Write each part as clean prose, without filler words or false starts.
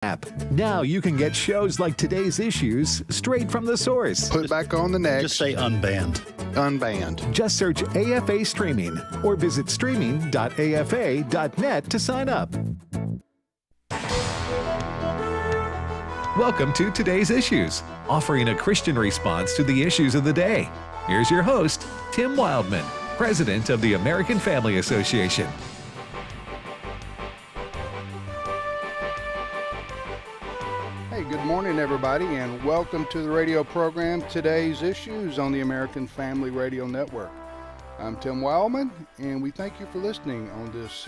app. Now you can get shows like Today's Issues straight from the source. Put back on the next. Just say unbanned. Unbanned. Just search AFA Streaming or visit streaming.afa.net to sign up. Welcome to Today's Issues, offering a Christian response to the issues of the day. Here's your host, Tim Wildman, President of the American Family Association. Hey, good morning, everybody, and welcome to the radio program Today's Issues on the American Family Radio Network. I'm Tim Wildman, and we thank you for listening on this,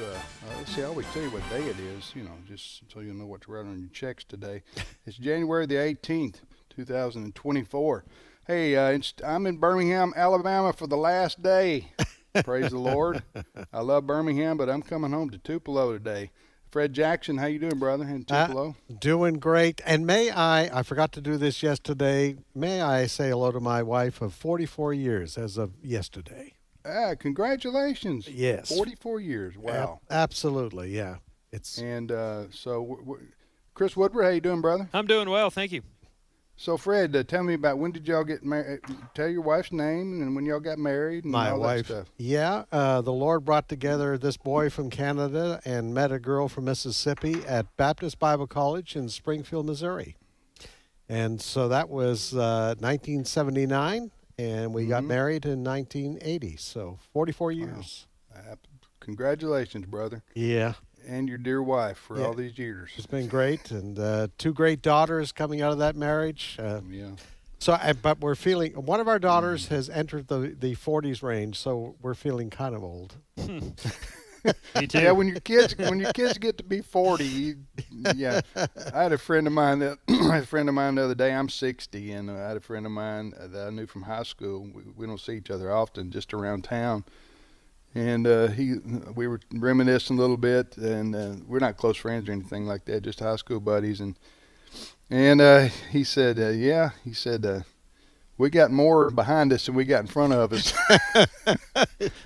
let's see, I always tell you what day it is, just so you know what to write on your checks today. It's January the 18th, 2024. Hey, I'm in Birmingham, Alabama for the last day. Praise the Lord. I love Birmingham, but I'm coming home to Tupelo today. Fred Jackson, how you doing, brother, in Tupelo? Doing great. And I forgot to do this yesterday, may I say hello to my wife of 44 years as of yesterday. Congratulations. Yes. 44 years. Wow. Absolutely, yeah. Chris Woodward, how you doing, brother? I'm doing well, thank you. So, Fred, tell me about when did y'all get married? Tell your wife's name and when y'all got married and my all wife, that stuff. Yeah, the Lord brought together this boy from Canada and met a girl from Mississippi at Baptist Bible College in Springfield, Missouri. And so that was 1979, and we got married in 1980, so 44 years. Wow. Congratulations, brother. Yeah. And your dear wife for all these years. It's been great, and two great daughters coming out of that marriage. But we're feeling, one of our daughters has entered the 40s range, so we're feeling kind of old. Me too. Yeah, when your kids get to be 40, I had a friend of mine the other day. I'm 60, and I had a friend of mine that I knew from high school. We don't see each other often, just around town. And we were reminiscing a little bit, and we're not close friends or anything like that, just high school buddies. And he said, we got more behind us than we got in front of us.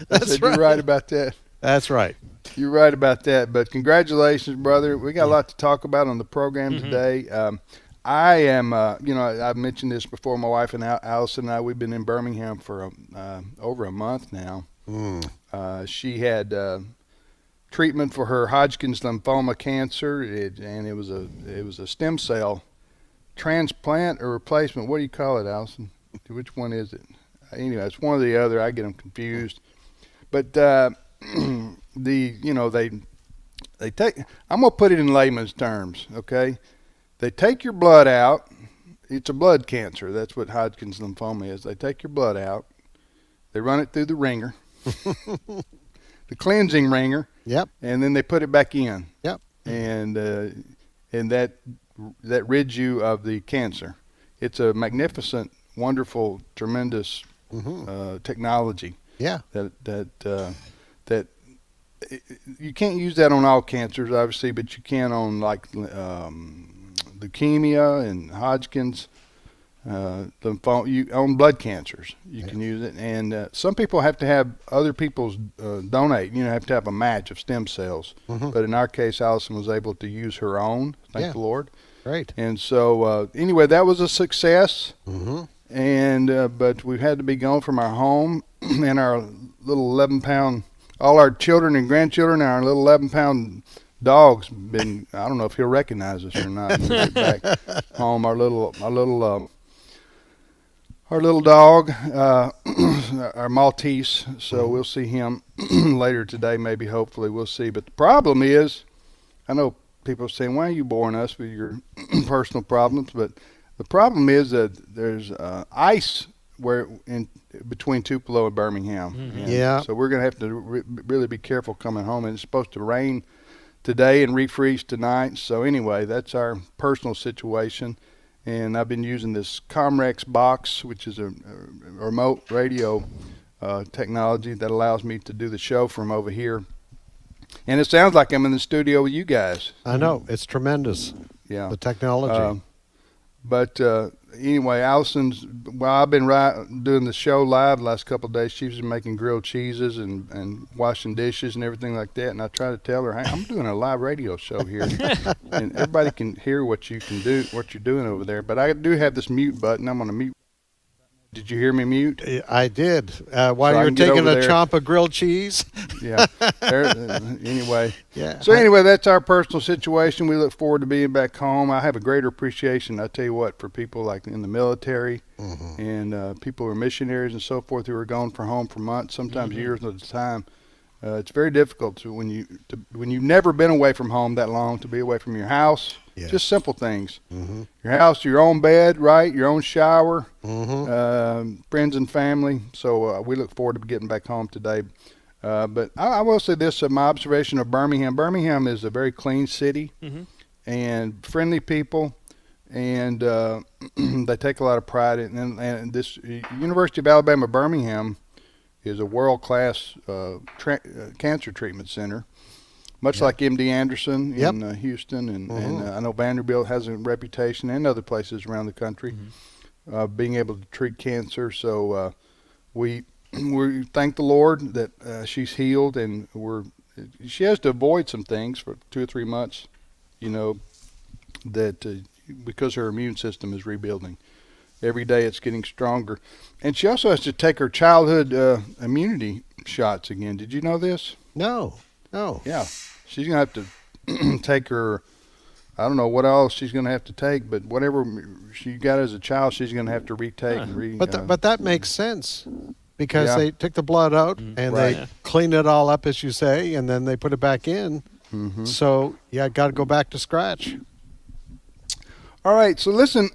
That's right. You're right about that. That's right. You're right about that. But congratulations, brother. We got a lot to talk about on the program today. I am, I've mentioned this before. My wife and Allison and I, we've been in Birmingham for over a month now. She had treatment for her Hodgkin's lymphoma cancer, and it was a stem cell transplant or replacement. What do you call it, Allison? Which one is it? Anyway, it's one or the other. I get them confused. But they take. I'm gonna put it in layman's terms, okay? They take your blood out. It's a blood cancer. That's what Hodgkin's lymphoma is. They take your blood out. They run it through the ringer. The cleansing ringer. Yep. And then they put it back in. Yep. And that rids you of the cancer. It's a magnificent, wonderful, tremendous technology. Yeah. That you can't use that on all cancers, obviously, but you can on like leukemia and Hodgkin's. On blood cancers, you can use it, and some people have to have other people's donate. Have to have a match of stem cells. But in our case, Allison was able to use her own. Thank the Lord. Great. And so, anyway, that was a success. And but we've had to be gone from our home and our little 11-pound. All our children and grandchildren, and our little 11-pound dog's been. I don't know if he'll recognize us or not. Back home, our little dog, our Maltese, so we'll see him later today, maybe, hopefully, we'll see. But the problem is, I know people are saying, why are you boring us with your personal problems? But the problem is that there's ice between Tupelo and Birmingham. And so we're going to have to really be careful coming home. And it's supposed to rain today and refreeze tonight. So anyway, that's our personal situation. And I've been using this Comrex box, which is a remote radio technology that allows me to do the show from over here. And it sounds like I'm in the studio with you guys. I know. It's tremendous. Yeah. The technology. But anyway, Allison's, while I've been doing the show live the last couple of days, she's been making grilled cheeses and washing dishes and everything like that. And I try to tell her, hey, I'm doing a live radio show here. And everybody can hear what you can do, what you're doing over there. But I do have this mute button. I'm going to mute. Did you hear me mute? I did. While So I you're can get taking over a there. chomp of grilled cheese. Yeah. Anyway. Yeah. So anyway, that's our personal situation. We look forward to being back home. I have a greater appreciation, I tell you what, for people like in the military and people who are missionaries and so forth who are gone from home for months, sometimes years at a time. It's very difficult when you've never been away from home that long, to be away from your house. Yeah. Just simple things. Your house, your own bed, right? Your own shower, friends and family. So we look forward to getting back home today. But I will say this, my observation of Birmingham. Birmingham is a very clean city and friendly people, and they take a lot of pride in it. And this University of Alabama, Birmingham is a world-class cancer treatment center, much like MD Anderson in Houston. And I know Vanderbilt has a reputation, and other places around the country, being able to treat cancer. So we thank the Lord that she's healed, and she has to avoid some things for 2 or 3 months, that because her immune system is rebuilding. Every day it's getting stronger. And she also has to take her childhood immunity shots again. Did you know this? No. Yeah. She's going to have to take her, I don't know what else she's going to have to take, but whatever she got as a child, she's going to have to retake. But that makes sense. Because they took the blood out and they clean it all up, as you say, and then they put it back in. So, got to go back to scratch. All right, so listen,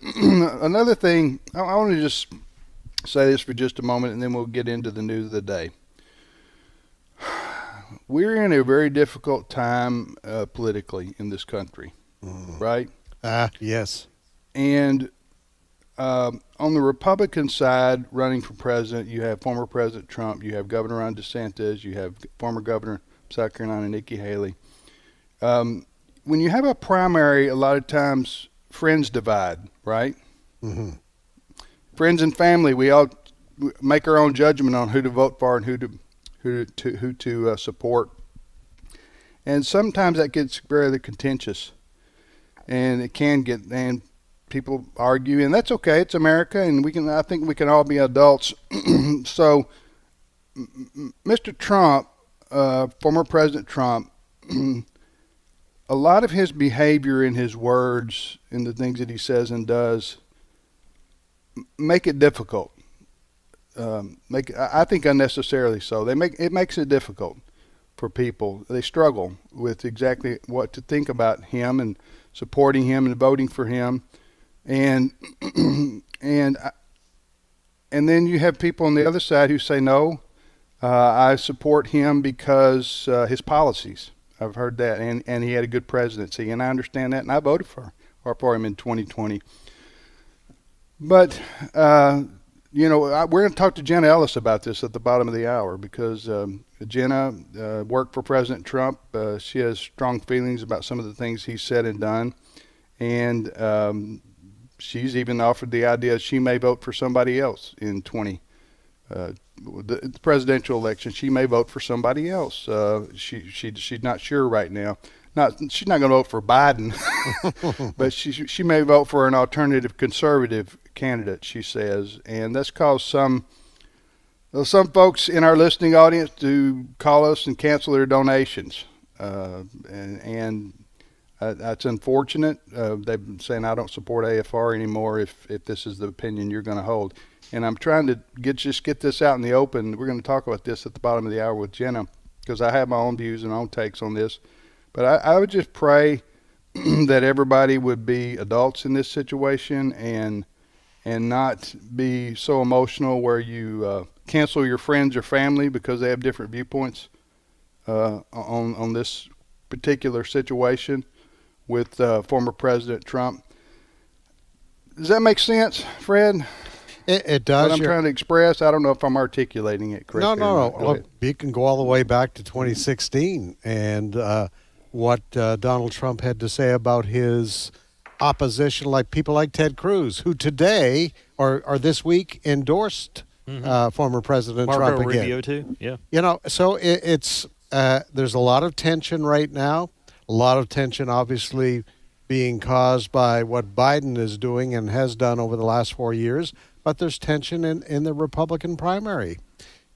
another thing, I want to just say this for just a moment, and then we'll get into the news of the day. We're in a very difficult time politically in this country, right? Yes. And on the Republican side, running for president, you have former President Trump, you have Governor Ron DeSantis, you have former Governor of South Carolina, Nikki Haley. When you have a primary, a lot of times friends divide, right? Friends and family, we all make our own judgment on who to vote for and who to support. And sometimes that gets very contentious, and it can get, and people argue, and that's okay. It's America, and I think we can all be adults. So, Mr. Trump, former President Trump, a lot of his behavior in his words and the things that he says and does make it difficult. I think unnecessarily so. It makes it difficult for people. They struggle with exactly what to think about him and supporting him and voting for him. And then you have people on the other side who say, no, I support him because his policies. I've heard that, and he had a good presidency, and I understand that, and I voted for him in 2020. But we're going to talk to Jenna Ellis about this at the bottom of the hour, because Jenna worked for President Trump. She has strong feelings about some of the things he said and done, and she's even offered the idea she may vote for somebody else in the presidential election. She may vote for somebody else. She's not sure right now. She's not going to vote for Biden, but she may vote for an alternative conservative candidate, she says, and that's caused some folks in our listening audience to call us and cancel their donations, and that's unfortunate. They've been saying, I don't support AFR anymore if this is the opinion you're going to hold. And I'm trying to get this out in the open. We're going to talk about this at the bottom of the hour with Jenna, because I have my own views and own takes on this. But I would just pray that everybody would be adults in this situation and not be so emotional where you cancel your friends or family because they have different viewpoints on this particular situation with former President Trump. Does that make sense, Fred? It does. What I'm trying to express, I don't know if I'm articulating it correctly. No. Look, you can go all the way back to 2016 and what Donald Trump had to say about his opposition, like people like Ted Cruz, who today or this week endorsed former President Marco Trump again. Rubio too. Yeah. You know, so it's there's a lot of tension right now. A lot of tension, obviously, being caused by what Biden is doing and has done over the last 4 years. But there's tension in the Republican primary.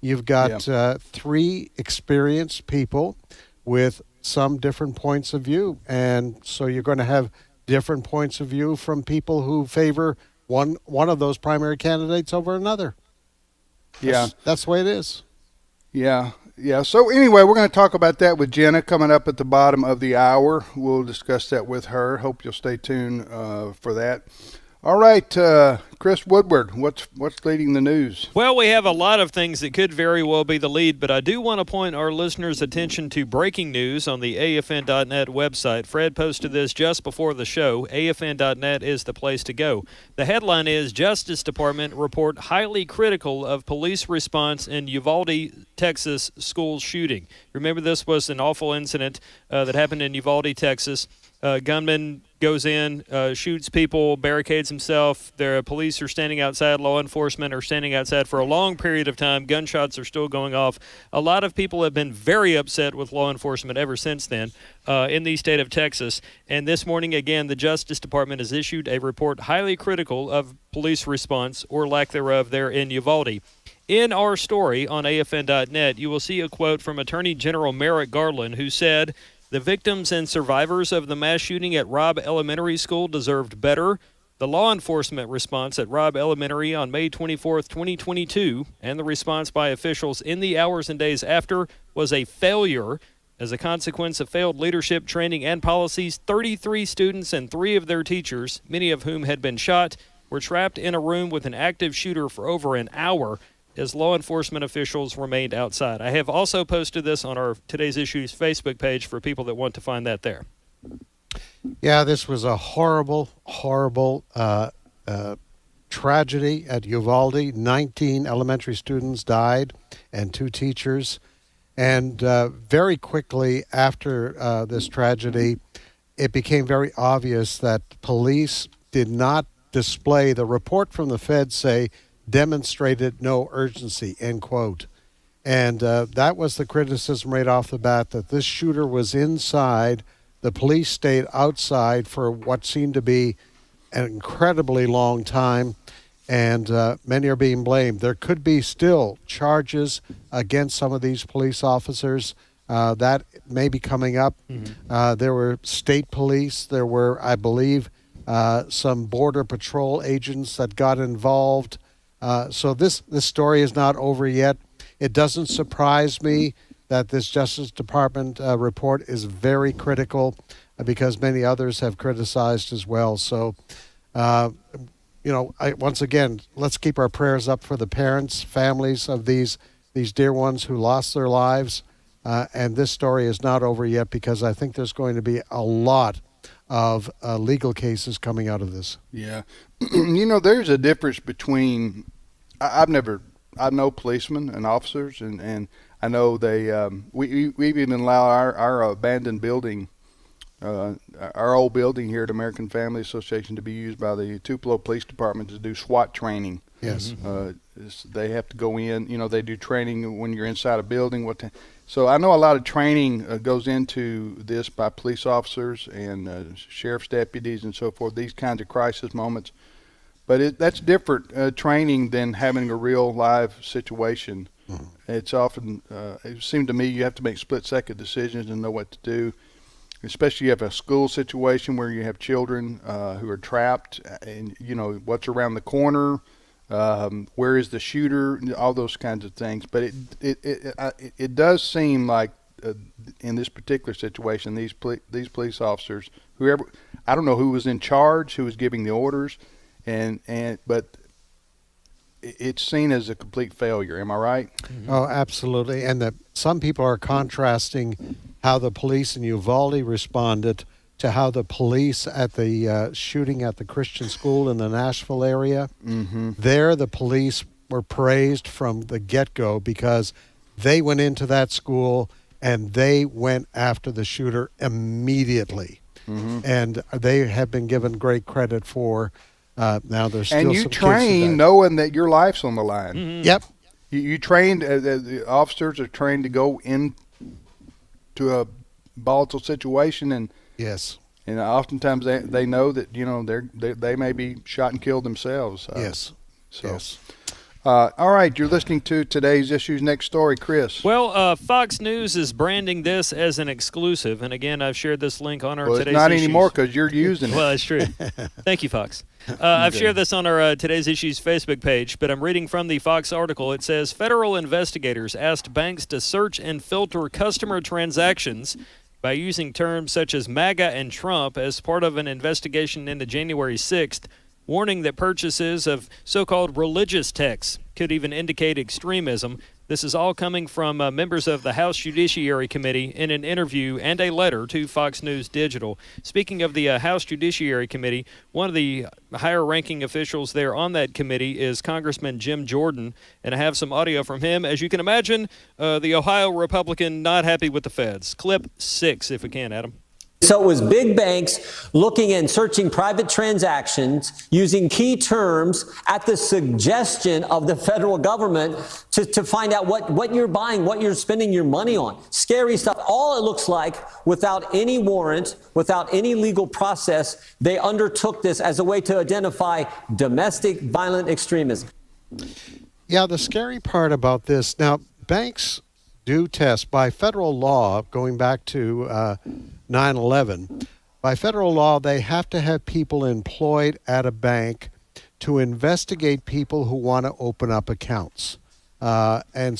You've got three experienced people with some different points of view, and so you're going to have different points of view from people who favor one of those primary candidates over another. That's the way it is. Yeah. So anyway, we're going to talk about that with Jenna coming up at the bottom of the hour. We'll discuss that with her. Hope you'll stay tuned for that. All right, Chris Woodward, what's leading the news? Well, we have a lot of things that could very well be the lead, but I do want to point our listeners' attention to breaking news on the AFN.net website. Fred posted this just before the show. AFN.net is the place to go. The headline is, Justice Department report highly critical of police response in Uvalde, Texas school shooting. Remember, this was an awful incident that happened in Uvalde, Texas. Gunman goes in, shoots people, barricades himself. The police are standing outside. Law enforcement are standing outside for a long period of time. Gunshots are still going off. A lot of people have been very upset with law enforcement ever since then in the state of Texas. And this morning, again, the Justice Department has issued a report highly critical of police response or lack thereof there in Uvalde. In our story on AFN.net, you will see a quote from Attorney General Merrick Garland, who said, "The victims and survivors of the mass shooting at Robb Elementary School deserved better. The law enforcement response at Robb Elementary on May 24, 2022, and the response by officials in the hours and days after was a failure. As a consequence of failed leadership, training, and policies, 33 students and 3 of their teachers, many of whom had been shot, were trapped in a room with an active shooter for over an hour as law enforcement officials remained outside." I have also posted this on our Today's Issues Facebook page for people that want to find that there. Yeah, this was a horrible tragedy at Uvalde. 19 elementary students died and 2 teachers. And very quickly after this tragedy, it became very obvious that police did not display, the report from the feds say, demonstrated no urgency, end quote. And that was the criticism right off the bat, that this shooter was inside. The police stayed outside for what seemed to be an incredibly long time, and many are being blamed. There could be still charges against some of these police officers. That may be coming up. There were state police. There were, I believe, some Border Patrol agents that got involved. So this story is not over yet. It doesn't surprise me that this Justice Department report is very critical because many others have criticized as well. So, once again, let's keep our prayers up for the parents, families of these dear ones who lost their lives. And this story is not over yet because I think there's going to be a lot of legal cases coming out of this. Yeah. There's a difference between, I know policemen and officers, and I know we even allow our abandoned building, our old building here at American Family Association, to be used by the Tupelo Police Department to do SWAT training. Yes. They have to go in, they do training when you're inside a building. So I know a lot of training goes into this by police officers and sheriff's deputies and so forth, these kinds of crisis moments. But that's different training than having a real live situation. Mm-hmm. It's often, it seemed to me, you have to make split-second decisions and know what to do, especially if you have a school situation where you have children who are trapped and, what's around the corner, where is the shooter, all those kinds of things. But it does seem like in this particular situation, these police officers, whoever, I don't know who was in charge, who was giving the orders, but it's seen as a complete failure. Am I right? Mm-hmm. Oh, absolutely. And some people are contrasting how the police in Uvalde responded to how the police at the shooting at the Christian school in the Nashville area. Mm-hmm. There, the police were praised from the get-go because they went into that school and they went after the shooter immediately. and they have been given great credit for. Now there's still And you some kids train who knowing that your life's on the line. Yep. You trained, the officers are trained to go into a volatile situation, and Yes. oftentimes they know that they may be shot and killed themselves. Yes. So. Yes. All right, you're listening to today's Issues Next Story, Chris. Well, Fox News is branding this as an exclusive, and again, I've shared this link on our Well, Today's it's not Issues. anymore because you're using it. Well, that's true. Thank you, Fox. I've shared this on our Today's Issues Facebook page, but I'm reading from the Fox article. It says, federal investigators asked banks to search and filter customer transactions by using terms such as MAGA and Trump as part of an investigation into January 6th, warning that purchases of so-called religious texts could even indicate extremism. This is all coming from members of the House Judiciary Committee in an interview and a letter to Fox News Digital. Speaking of the House Judiciary Committee, one of the higher-ranking officials there on that committee is Congressman Jim Jordan, and I have some audio from him. As you can imagine, the Ohio Republican not happy with the feds. Clip 6, if we can, Adam. So it was big banks looking and searching private transactions using key terms at the suggestion of the federal government to find out what you're buying, what you're spending your money on. Scary stuff. All it looks like, without any warrant, without any legal process, they undertook this as a way to identify domestic violent extremism. Yeah, the scary part about this, now, banks do test by federal law, going back to 9/11. By federal law, they have to have people employed at a bank to investigate people who want to open up accounts. And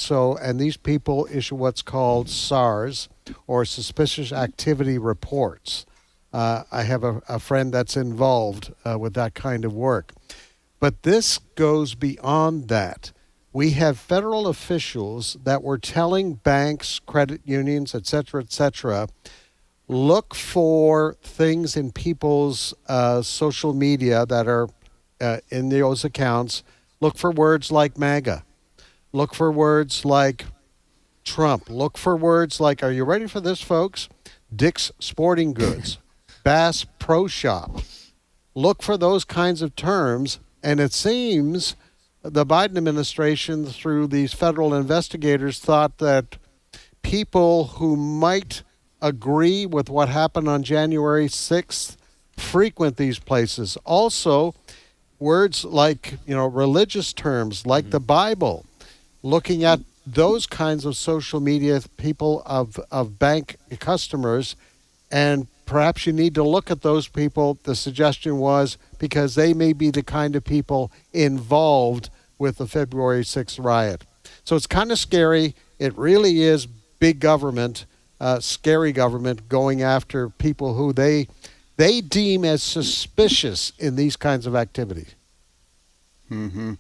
these people issue what's called SARs, or Suspicious Activity Reports. I have a friend that's involved with that kind of work. But this goes beyond that. We have federal officials that were telling banks, credit unions, et cetera, look for things in people's social media that are in those accounts. Look for words like MAGA. Look for words like Trump. Look for words like, are you ready for this, folks? Dick's Sporting Goods, Bass Pro Shop. Look for those kinds of terms, and it seems the Biden administration, through these federal investigators, thought that people who might agree with what happened on January 6th frequent these places. Also, words like, religious terms like the Bible, looking at those kinds of social media, people of bank customers, and perhaps you need to look at those people, the suggestion was, because they may be the kind of people involved with the February 6th riot. So it's kind of scary. It really is big government, scary government, going after people who they deem as suspicious in these kinds of activities. Mm-hmm.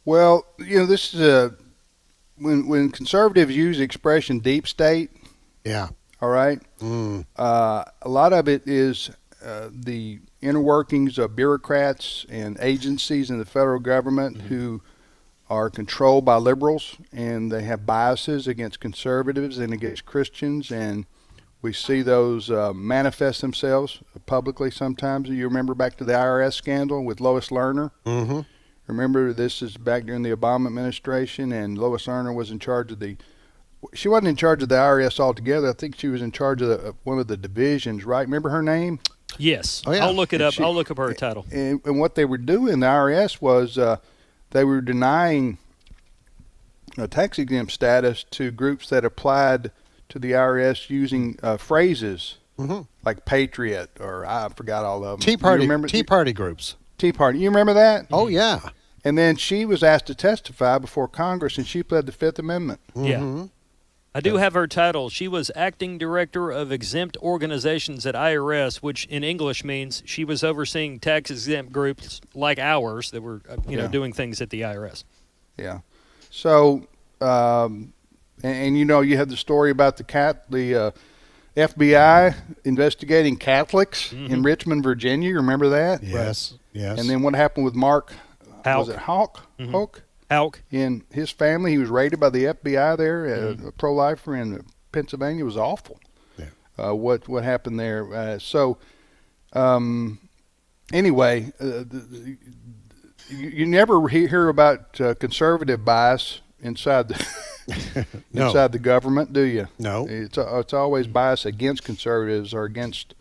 Well, this is when conservatives use the expression deep state. Yeah. All right. A lot of it is the inner workings of bureaucrats and agencies in the federal government who are controlled by liberals, and they have biases against conservatives and against Christians, and we see those manifest themselves publicly sometimes. You remember back to the IRS scandal with Lois Lerner? Mm-hmm. Remember, this is back during the Obama administration, and Lois Lerner was in charge of she wasn't in charge of the IRS altogether. I think she was in charge of one of the divisions, right? Remember her name? Yes. Oh, yeah. I'll look it up. I'll look up her title. And what they were doing, the IRS, was they were denying tax-exempt status to groups that applied to the IRS using phrases like patriot, or I forgot all of them. Tea Party groups. Tea Party. You remember that? Oh, yeah. And then she was asked to testify before Congress, and she pled the Fifth Amendment. Yeah. I do have her title. She was acting director of exempt organizations at IRS, which in English means she was overseeing tax-exempt groups like ours that were, doing things at the IRS. Yeah. So, and you have the story about the FBI investigating Catholics in Richmond, Virginia. You remember that? Yes. Yes. And then what happened with Mark? Houck. Was it Houck? Houck. In his family, he was raided by the FBI there, a pro-lifer in Pennsylvania. It was awful. Yeah. what happened there. Anyway, you never hear about conservative bias inside the No. inside the government, do you? No. It's always bias against conservatives or against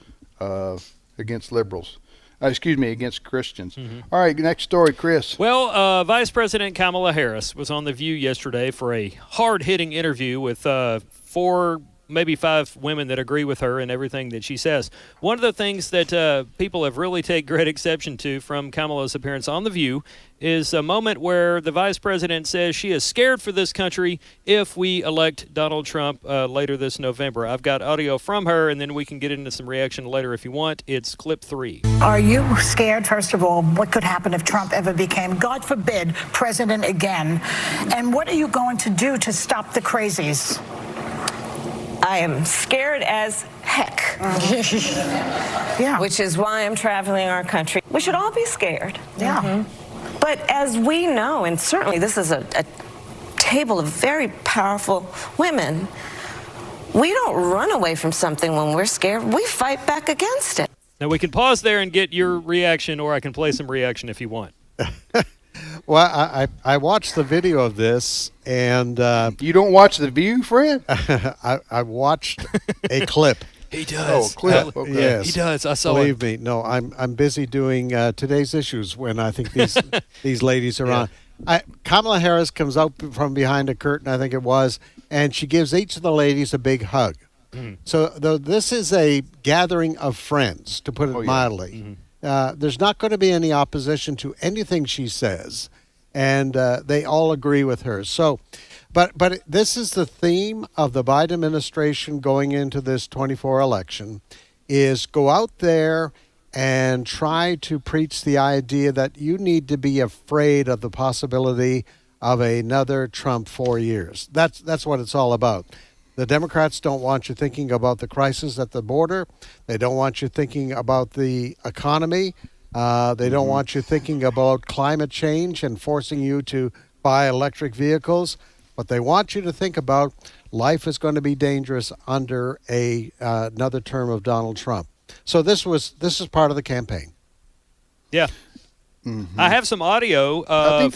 liberals. Against Christians. All right, next story, Chris. Well, Vice President Kamala Harris was on The View yesterday for a hard-hitting interview with 4, maybe 5 women that agree with her and everything that she says. One of the things that people have really taken great exception to from Kamala's appearance on The View is a moment where the vice president says she is scared for this country if we elect Donald Trump later this November. I've got audio from her, and then we can get into some reaction later if you want. It's clip 3. Are you scared, first of all, what could happen if Trump ever became, God forbid, president again? And what are you going to do to stop the crazies? I am scared as heck, Yeah. which is why I'm traveling our country. We should all be scared. Yeah. But as we know, and certainly this is a table of very powerful women, we don't run away from something when we're scared. We fight back against it. Now, we can pause there and get your reaction, or I can play some reaction if you want. Well, I watched the video of this, and You don't watch The View, Fred? I watched a clip. He does. Oh, clip. Okay. Yes. He does. I saw Believe me, no, I'm busy doing today's issues when I think these ladies are on. Kamala Harris comes out from behind a curtain, I think it was, and she gives each of the ladies a big hug. So this is a gathering of friends, to put it mildly. There's not going to be any opposition to anything she says, and they all agree with her. So, but this is the theme of the Biden administration going into this 24 election, is go out there and try to preach the idea that you need to be afraid of the possibility of another Trump 4 years. That's what it's all about. The Democrats don't want you thinking about the crisis at the border. They don't want you thinking about the economy. They don't want you thinking about climate change and forcing you to buy electric vehicles. But they want you to think about life is going to be dangerous under another term of Donald Trump. So this is part of the campaign. Yeah. I have some audio. I think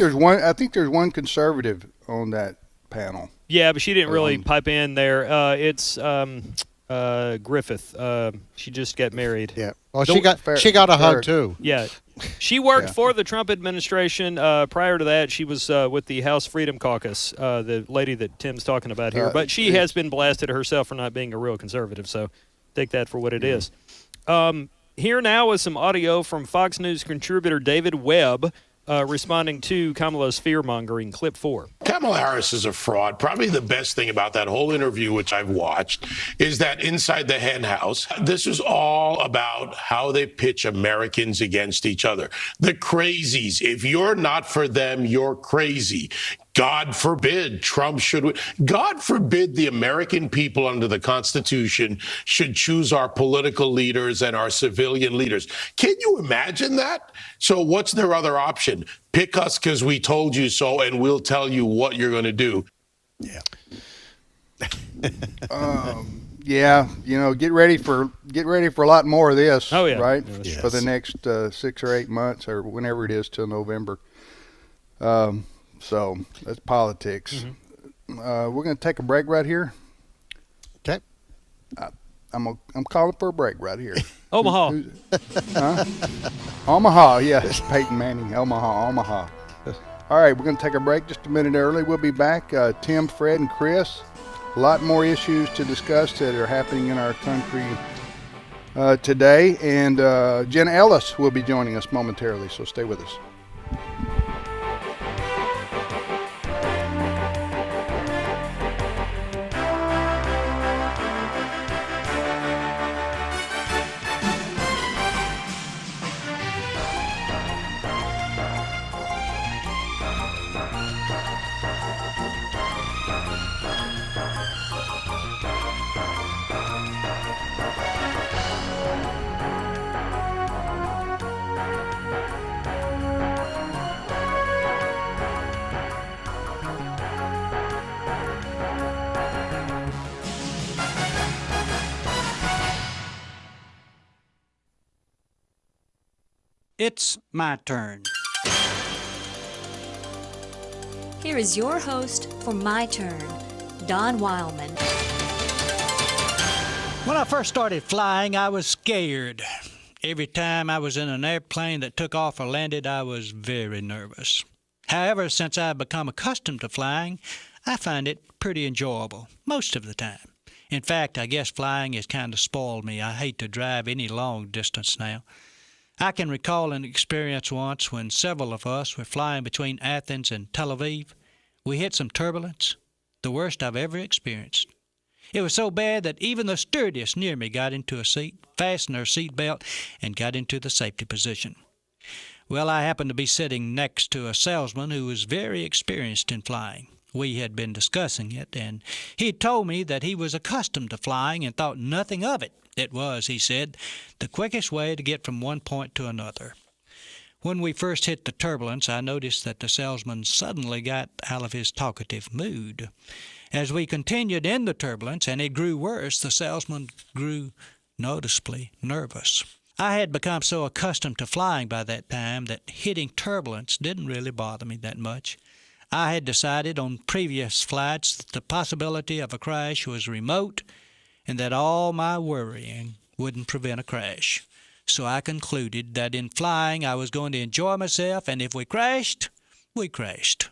there's one conservative on that panel. Yeah, but she didn't really pipe in there. It's Griffith. She just got married. Yeah. Well, she got a hug too. Yeah. She worked for the Trump administration. Prior to that, she was with the House Freedom Caucus, the lady that Tim's talking about here. But she has been blasted herself for not being a real conservative, so take that for what it is. Here now is some audio from Fox News contributor David Webb responding to Kamala's fear-mongering. Clip 4. Kamala Harris is a fraud. Probably the best thing about that whole interview, which I've watched, is that inside the hen house, this is all about how they pitch Americans against each other. The crazies. If you're not for them, you're crazy. God forbid Trump should win. God forbid the American people under the Constitution should choose our political leaders and our civilian leaders. Can you imagine that? So what's their other option? Pick us because we told you so, and we'll tell you what you're going to do. Yeah. Yeah, get ready for a lot more of this. Oh, yeah. Right? Yes. For the next 6 or 8 months or whenever it is till November. So that's politics. We're going to take a break right here. Okay. I'm calling for a break right here. Omaha. Omaha, yes. Peyton Manning, Omaha. All right, we're going to take a break just a minute early. We'll be back. Tim, Fred, and Chris. A lot more issues to discuss that are happening in our country today. And Jenna Ellis will be joining us momentarily, so stay with us. It's my turn. Here is your host for My Turn, Don Wildman. When I first started flying, I was scared. Every time I was in an airplane that took off or landed, I was very nervous. However, since I've become accustomed to flying, I find it pretty enjoyable most of the time. In fact, I guess flying has kind of spoiled me. I hate to drive any long distance now. I can recall an experience once when several of us were flying between Athens and Tel Aviv. We hit some turbulence, the worst I've ever experienced. It was so bad that even the stewardess near me got into a seat, fastened her seat belt, and got into the safety position. Well, I happened to be sitting next to a salesman who was very experienced in flying. We had been discussing it, and he had told me that he was accustomed to flying and thought nothing of it. It was, he said, the quickest way to get from one point to another. When we first hit the turbulence, I noticed that the salesman suddenly got out of his talkative mood. As we continued in the turbulence, and it grew worse, the salesman grew noticeably nervous. I had become so accustomed to flying by that time that hitting turbulence didn't really bother me that much. I had decided on previous flights that the possibility of a crash was remote and that all my worrying wouldn't prevent a crash. So I concluded that in flying I was going to enjoy myself, and if we crashed, we crashed.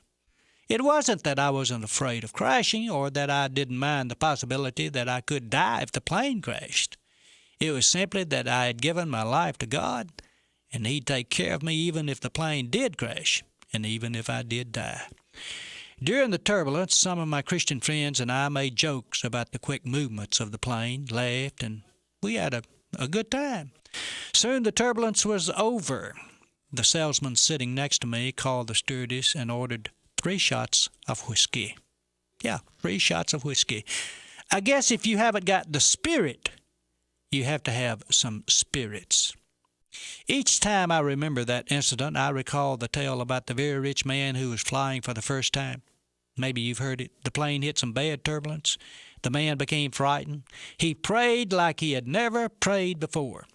It wasn't that I wasn't afraid of crashing or that I didn't mind the possibility that I could die if the plane crashed. It was simply that I had given my life to God, and He'd take care of me even if the plane did crash, and even if I did die. During the turbulence, some of my Christian friends and I made jokes about the quick movements of the plane, laughed, and we had a good time. Soon the turbulence was over. The salesman sitting next to me called the stewardess and ordered 3 shots of whiskey. Yeah, 3 shots of whiskey. I guess if you haven't got the spirit, you have to have some spirits. Each time I remember that incident, I recall the tale about the very rich man who was flying for the first time. Maybe you've heard it. The plane hit some bad turbulence. The man became frightened. He prayed like he had never prayed before.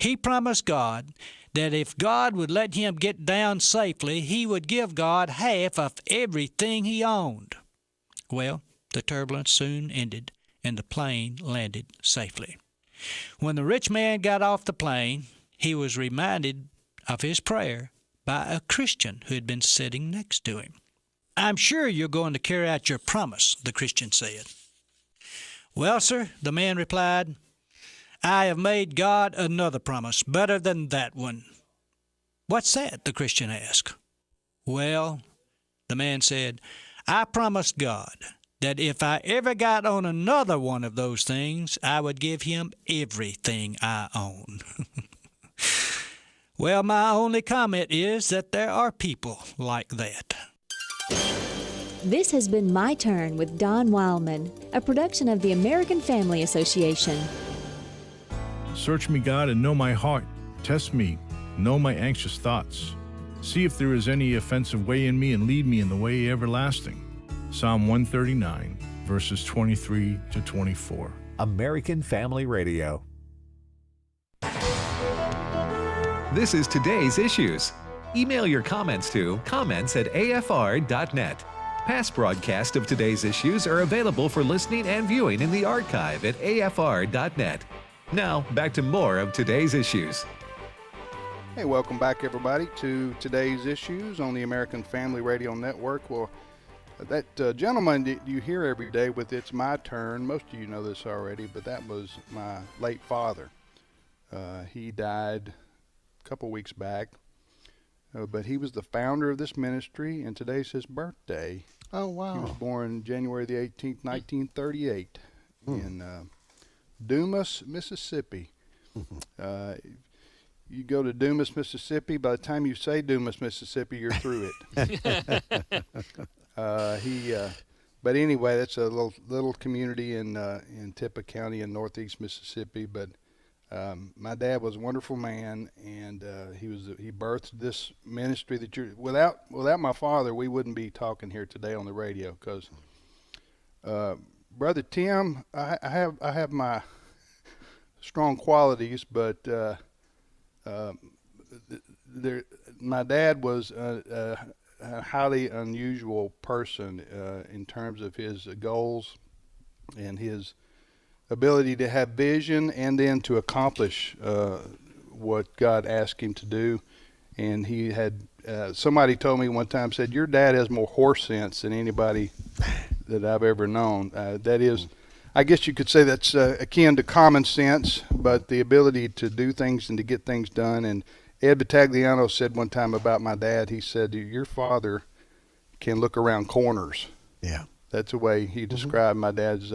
He promised God that if God would let him get down safely, he would give God half of everything he owned. Well, the turbulence soon ended, and the plane landed safely. When the rich man got off the plane, he was reminded of his prayer by a Christian who had been sitting next to him. "I'm sure you're going to carry out your promise," the Christian said. "Well, sir," the man replied, "I have made God another promise, better than that one." "What's that?" the Christian asked. "Well," the man said, "I promised God that if I ever got on another one of those things, I would give him everything I own." Well, my only comment is that there are people like that. This has been My Turn with Don Wildman, a production of the American Family Association. Search me, God, and know my heart. Test me, know my anxious thoughts. See if there is any offensive way in me, and lead me in the way everlasting. Psalm 139, verses 23 to 24. American Family Radio. This is Today's Issues. Email your comments to comments@afr.net. Past broadcasts of Today's Issues are available for listening and viewing in the archive at afr.net. Now, back to more of Today's Issues. Hey, welcome back, everybody, to Today's Issues on the American Family Radio Network. Well, that gentleman that you hear every day with "It's My Turn," most of you know this already, but that was my late father. He died a couple weeks back, but he was the founder of this ministry, and today's his birthday. Oh, wow. He was born January the 18th, 1938 in Dumas, Mississippi. You go to Dumas, Mississippi, by the time you say Dumas, Mississippi, you're through it. But anyway, that's a little community in Tippah County in northeast Mississippi. But my dad was a wonderful man, and he birthed this ministry that without my father, we wouldn't be talking here today on the radio. Because Brother Tim, I have my strong qualities, but the my dad was a highly unusual person in terms of his goals and his ability to have vision and then to accomplish what God asked him to do. And he had somebody told me one time, said, your dad has more horse sense than anybody that I've ever known. That is, I guess you could say that's akin to common sense, but the ability to do things and to get things done. And Ed Battagliano said one time about my dad, he said, your father can look around corners. Yeah. That's the way he described my dad's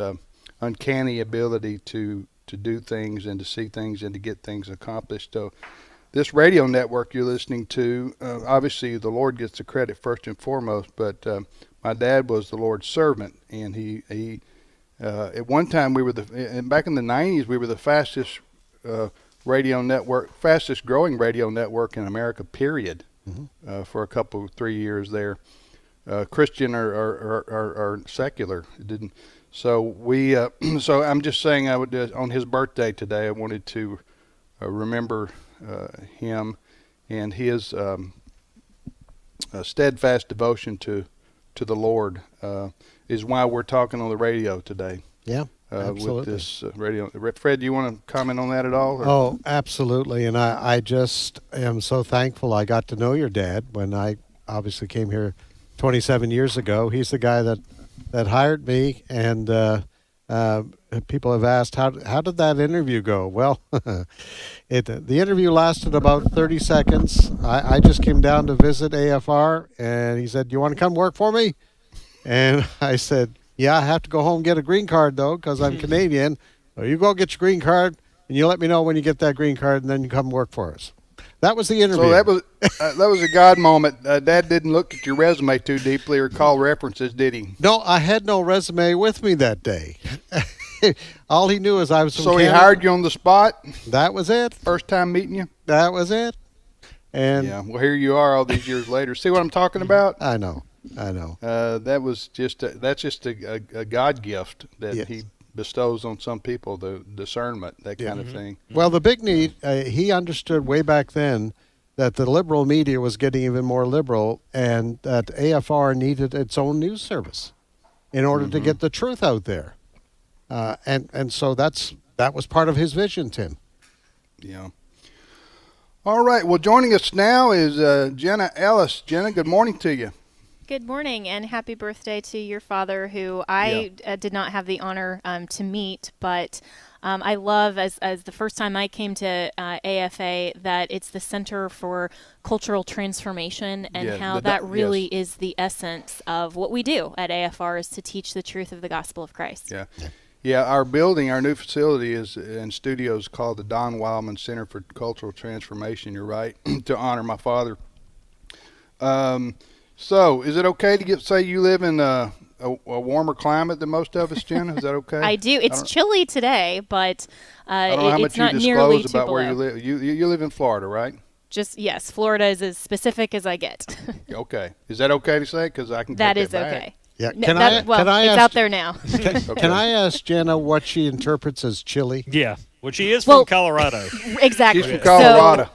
uncanny ability to do things and to see things and to get things accomplished. So this radio network you're listening to, obviously the Lord gets the credit first and foremost, but my dad was the Lord's servant, and he at one time back in the 90s, we were the fastest growing radio network in America, period, for a couple, 3 years there. Christian or secular. It didn't. So we. So I'm just saying, I would on his birthday today, I wanted to remember him and his steadfast devotion to the Lord is why we're talking on the radio today. Yeah, absolutely. With this radio. Fred, do you want to comment on that at all? Or? Oh, absolutely. And I just am so thankful I got to know your dad when I obviously came here 27 years ago. He's the guy that hired me, and people have asked, how did that interview go? Well, the interview lasted about 30 seconds. I just came down to visit AFR, and he said, do you want to come work for me? And I said, yeah, I have to go home and get a green card, though, because I'm Canadian. So you go get your green card, and you let me know when you get that green card, and then you come work for us. That was the interview. So that was a God moment. Dad didn't look at your resume too deeply or call references, did he? No, I had no resume with me that day. All he knew is I was from Canada. He hired you on the spot? That was it. First time meeting you? That was it. And yeah, well, here you are all these years later. See what I'm talking about? I know. That's just a God gift that he bestows on some people, the discernment, that kind of thing. Well, the big need, he understood way back then that the liberal media was getting even more liberal, and that AFR needed its own news service in order to get the truth out there. And so that was part of his vision, Tim. Yeah. All right. Well, joining us now is Jenna Ellis. Jenna, good morning to you. Good morning, and happy birthday to your father, who I did not have the honor to meet, but I love, as the first time I came to AFA, that it's the Center for Cultural Transformation, and how that really is the essence of what we do at AFR, is to teach the truth of the gospel of Christ. Yeah, our building, our new facility and studio is called the Don Wildman Center for Cultural Transformation, you're right, to honor my father. So, is it okay to say you live in a warmer climate than most of us, Jenna? Is that okay? I do. It's chilly today, but I don't know how much it's not you nearly disclose too about below. where you live. You live in Florida, right? Yes, Florida is as specific as I get. Okay. Is that okay to say? Because I can That take is that back. okay. Yeah. Can I ask, it's out there now. Can I ask Jenna what she interprets as chilly? Yeah. Well, she is from Colorado. Exactly. She's from Colorado.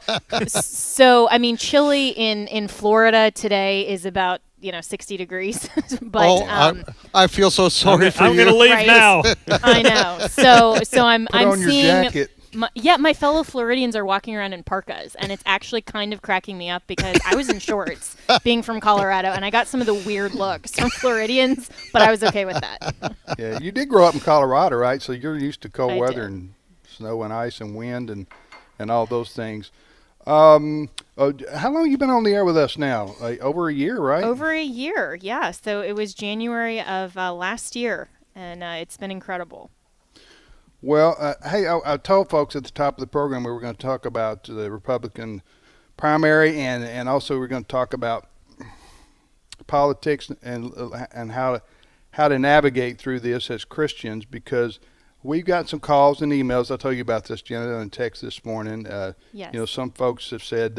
So I mean, chilly in Florida today is about 60 degrees. But I feel so sorry for you. I'm going to leave now. I know. So I'm on your seeing. jacket. My fellow Floridians are walking around in parkas, and it's actually kind of cracking me up because I was in shorts being from Colorado, and I got some of the weird looks from Floridians, but I was okay with that. Yeah, you did grow up in Colorado, right? So you're used to cold weather did. and snow and ice and wind and all those things. How long have you been on the air with us now? Over a year, right? Over a year, yeah. So it was January of last year, and it's been incredible. Well, hey, I told folks at the top of the program we were going to talk about the Republican primary, and also we're going to talk about politics and how to navigate through this as Christians, because we've got some calls and emails. I'll tell you about this, Jenna, in text this morning. Yes. Some folks have said,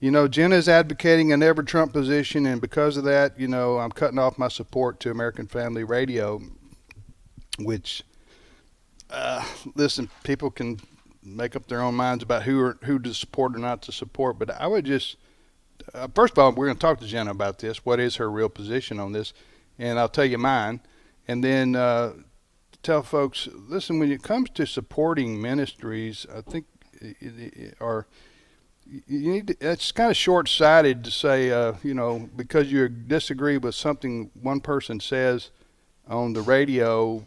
Jenna's advocating a never Trump position, and because of that, I'm cutting off my support to American Family Radio, which, listen, people can make up their own minds about who to support or not to support. But I would just, first of all, we're going to talk to Jenna about this. What is her real position on this? And I'll tell you mine. And then tell folks, listen, when it comes to supporting ministries, I think you need to, it's kind of short-sighted to say, because you disagree with something one person says on the radio,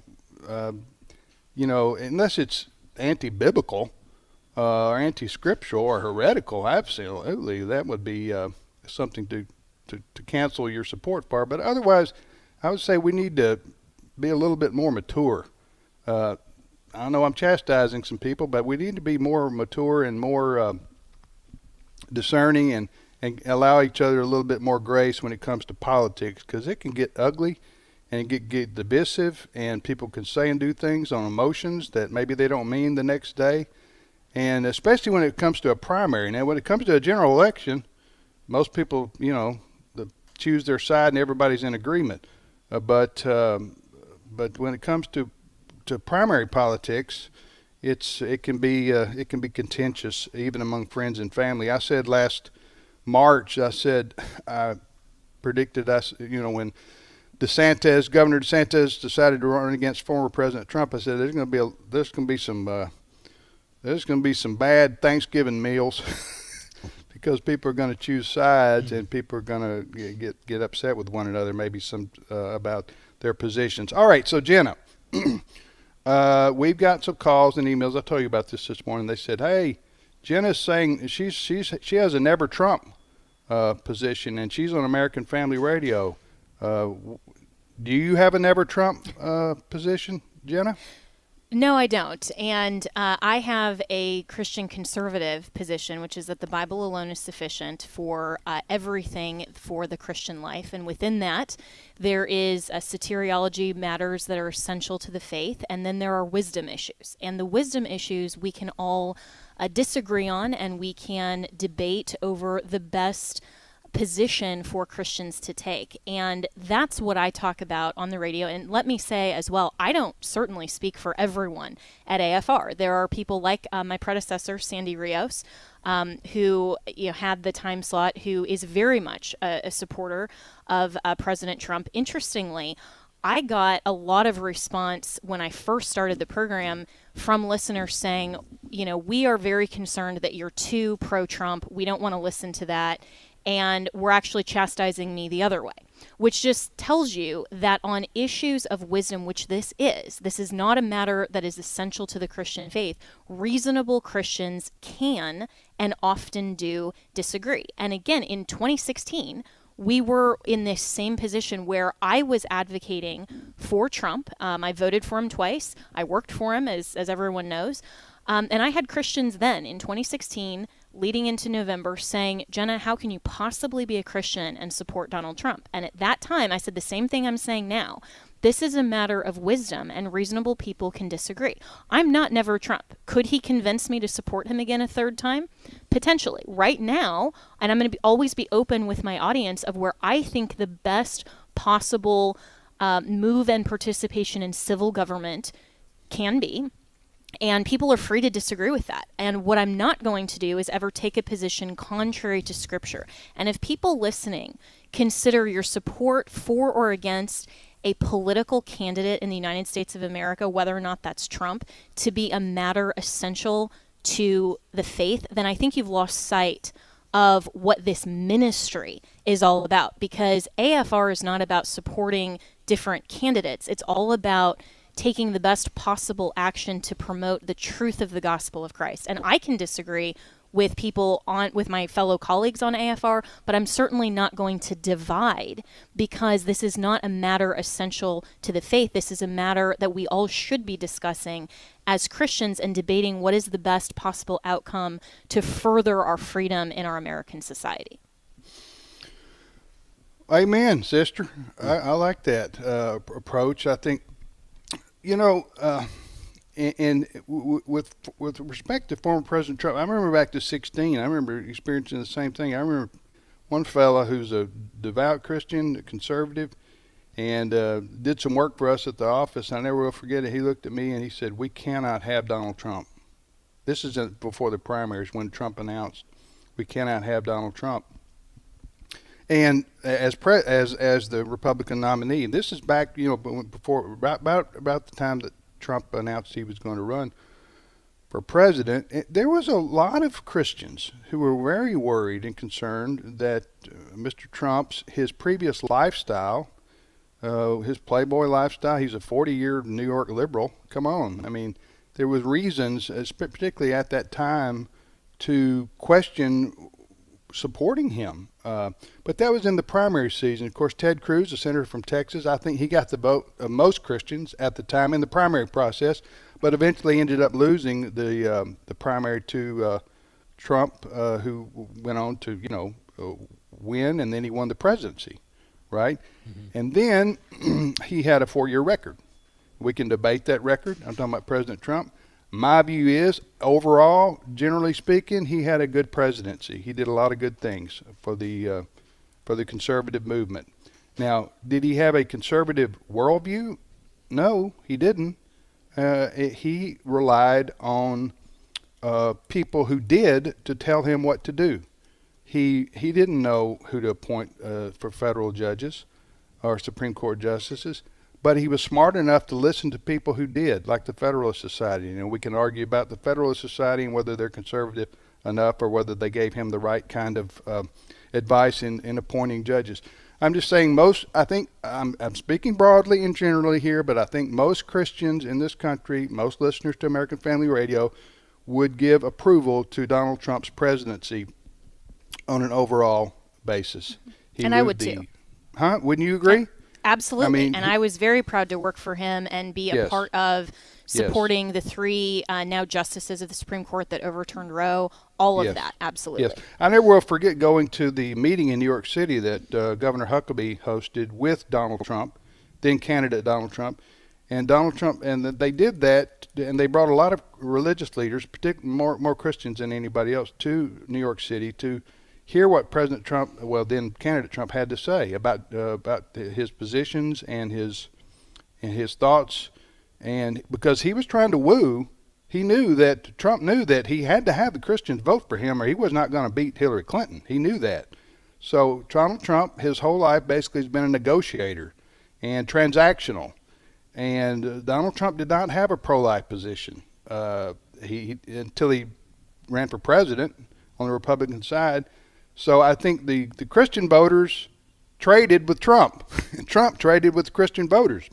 unless it's anti-biblical or anti-scriptural or heretical, absolutely, that would be something to cancel your support for. But otherwise, I would say we need to be a little bit more mature. I know I'm chastising some people, but we need to be more mature and more discerning and allow each other a little bit more grace when it comes to politics, because it can get ugly and get divisive, and people can say and do things on emotions that maybe they don't mean the next day. And especially when it comes to a primary. Now, when it comes to a general election, most people, choose their side and everybody's in agreement. But when it comes to primary politics, it can be contentious even among friends and family. I said last March, I predicted when Governor DeSantis decided to run against former President Trump, I said there's going to be some bad Thanksgiving meals because people are going to choose sides and people are going to get upset with one another, maybe some about their positions. All right, so Jenna, we've got some calls and emails. I told you about this morning. They said, "Hey, Jenna's saying she has a never Trump position, and she's on American Family Radio. Do you have a never Trump position, Jenna?" No, I don't. And I have a Christian conservative position, which is that the Bible alone is sufficient for everything for the Christian life. And within that, there is soteriology matters that are essential to the faith. And then there are wisdom issues. And the wisdom issues we can all disagree on, and we can debate over the best position for Christians to take. And that's what I talk about on the radio. And let me say as well, I don't certainly speak for everyone at AFR. There are people like my predecessor, Sandy Rios, who had the time slot, who is very much a supporter of President Trump. Interestingly, I got a lot of response when I first started the program from listeners saying, we are very concerned that you're too pro-Trump. We don't want to listen to that. And we're actually chastising me the other way, which just tells you that on issues of wisdom, which this is not a matter that is essential to the Christian faith. Reasonable Christians can and often do disagree. And again, in 2016, we were in this same position where I was advocating for Trump. I voted for him twice. I worked for him, as everyone knows. And I had Christians then in 2016 leading into November saying, "Jenna, how can you possibly be a Christian and support Donald Trump?" And at that time, I said the same thing I'm saying now. This is a matter of wisdom, and reasonable people can disagree. I'm not never Trump. Could he convince me to support him again a third time? Potentially. Right now, and I'm going to always be open with my audience of where I think the best possible move and participation in civil government can be. And people are free to disagree with that. And what I'm not going to do is ever take a position contrary to Scripture. And if people listening consider your support for or against a political candidate in the United States of America, whether or not that's Trump, to be a matter essential to the faith, then I think you've lost sight of what this ministry is all about. Because AFR is not about supporting different candidates. It's all about taking the best possible action to promote the truth of the gospel of Christ. And I can disagree with people with my fellow colleagues on AFR, but I'm certainly not going to divide, because this is not a matter essential to the faith. This is a matter that we all should be discussing as Christians and debating what is the best possible outcome to further our freedom in our American society. Amen, sister. I like that approach. I think, and with respect to former President Trump, I remember back to 2016, I remember experiencing the same thing. I remember one fella who's a devout Christian, a conservative, and did some work for us at the office. I never will forget it. He looked at me and he said, "We cannot have Donald Trump. This is before the primaries when Trump announced we cannot have Donald Trump. And as the Republican nominee, this is back, before about the time that Trump announced he was going to run for president. There was a lot of Christians who were very worried and concerned that Mr. Trump's his previous lifestyle, his Playboy lifestyle. He's a 40-year New York liberal. Come on, I mean, there was reasons, particularly at that time, to question supporting him. But that was in the primary season. Of course, Ted Cruz, the senator from Texas, I think he got the vote of most Christians at the time in the primary process, but eventually ended up losing the primary to Trump, who went on to, win, and then he won the presidency, right? Mm-hmm. And then he had a 4-year record. We can debate that record. I'm talking about President Trump. My view is, overall, generally speaking, he had a good presidency. He did a lot of good things for the conservative movement. Now, did he have a conservative worldview? No, he didn't. He relied on people who did to tell him what to do. He didn't know who to appoint for federal judges or Supreme Court justices. But he was smart enough to listen to people who did, like the Federalist Society. We can argue about the Federalist Society and whether they're conservative enough or whether they gave him the right kind of advice in appointing judges. I'm just saying I think I'm speaking broadly and generally here, but I think most Christians in this country, most listeners to American Family Radio, would give approval to Donald Trump's presidency on an overall basis. And I would too. Huh? Wouldn't you agree? Absolutely. I was very proud to work for him and be a part of supporting the 3 now justices of the Supreme Court that overturned Roe, all of that. Absolutely. Yes. I never will forget going to the meeting in New York City that Governor Huckabee hosted with Donald Trump, then candidate Donald Trump. And Donald Trump, and they did that, and they brought a lot of religious leaders, particularly more Christians than anybody else, to New York City to hear what President Trump, then candidate Trump, had to say about his positions and his thoughts, and because he was trying to woo, Trump knew that he had to have the Christians vote for him, or he was not going to beat Hillary Clinton. He knew that. So Donald Trump, his whole life, basically has been a negotiator and transactional. And Donald Trump did not have a pro-life position until he ran for president on the Republican side. So I think the Christian voters traded with Trump, and Trump traded with Christian voters.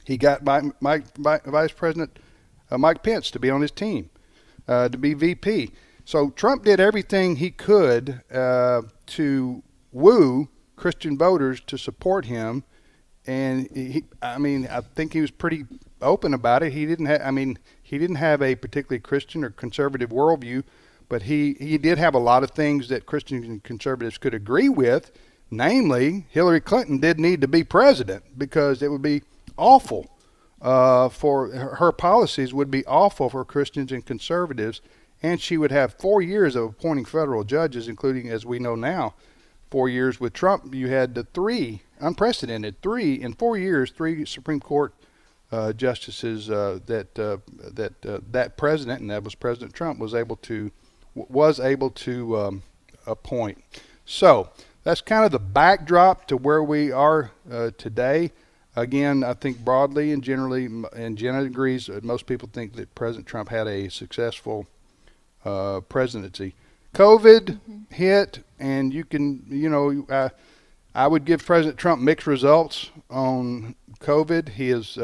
He got Vice President Mike Pence to be on his team, to be VP. So Trump did everything he could to woo Christian voters to support him, and I think he was pretty open about it. He didn't have a particularly Christian or conservative worldview. But he did have a lot of things that Christians and conservatives could agree with, namely Hillary Clinton did need to be president because it would be awful for her policies would be awful for Christians and conservatives, and she would have 4 years of appointing federal judges, including, as we know now, 4 years with Trump. You had the unprecedented 3 in 4 years, 3 Supreme Court justices that president, and that was President Trump, was able to appoint. So that's kind of the backdrop to where we are today. Again, I think broadly and generally, and Jenna agrees, most people think that President Trump had a successful presidency. COVID hit, and I would give President Trump mixed results on COVID. His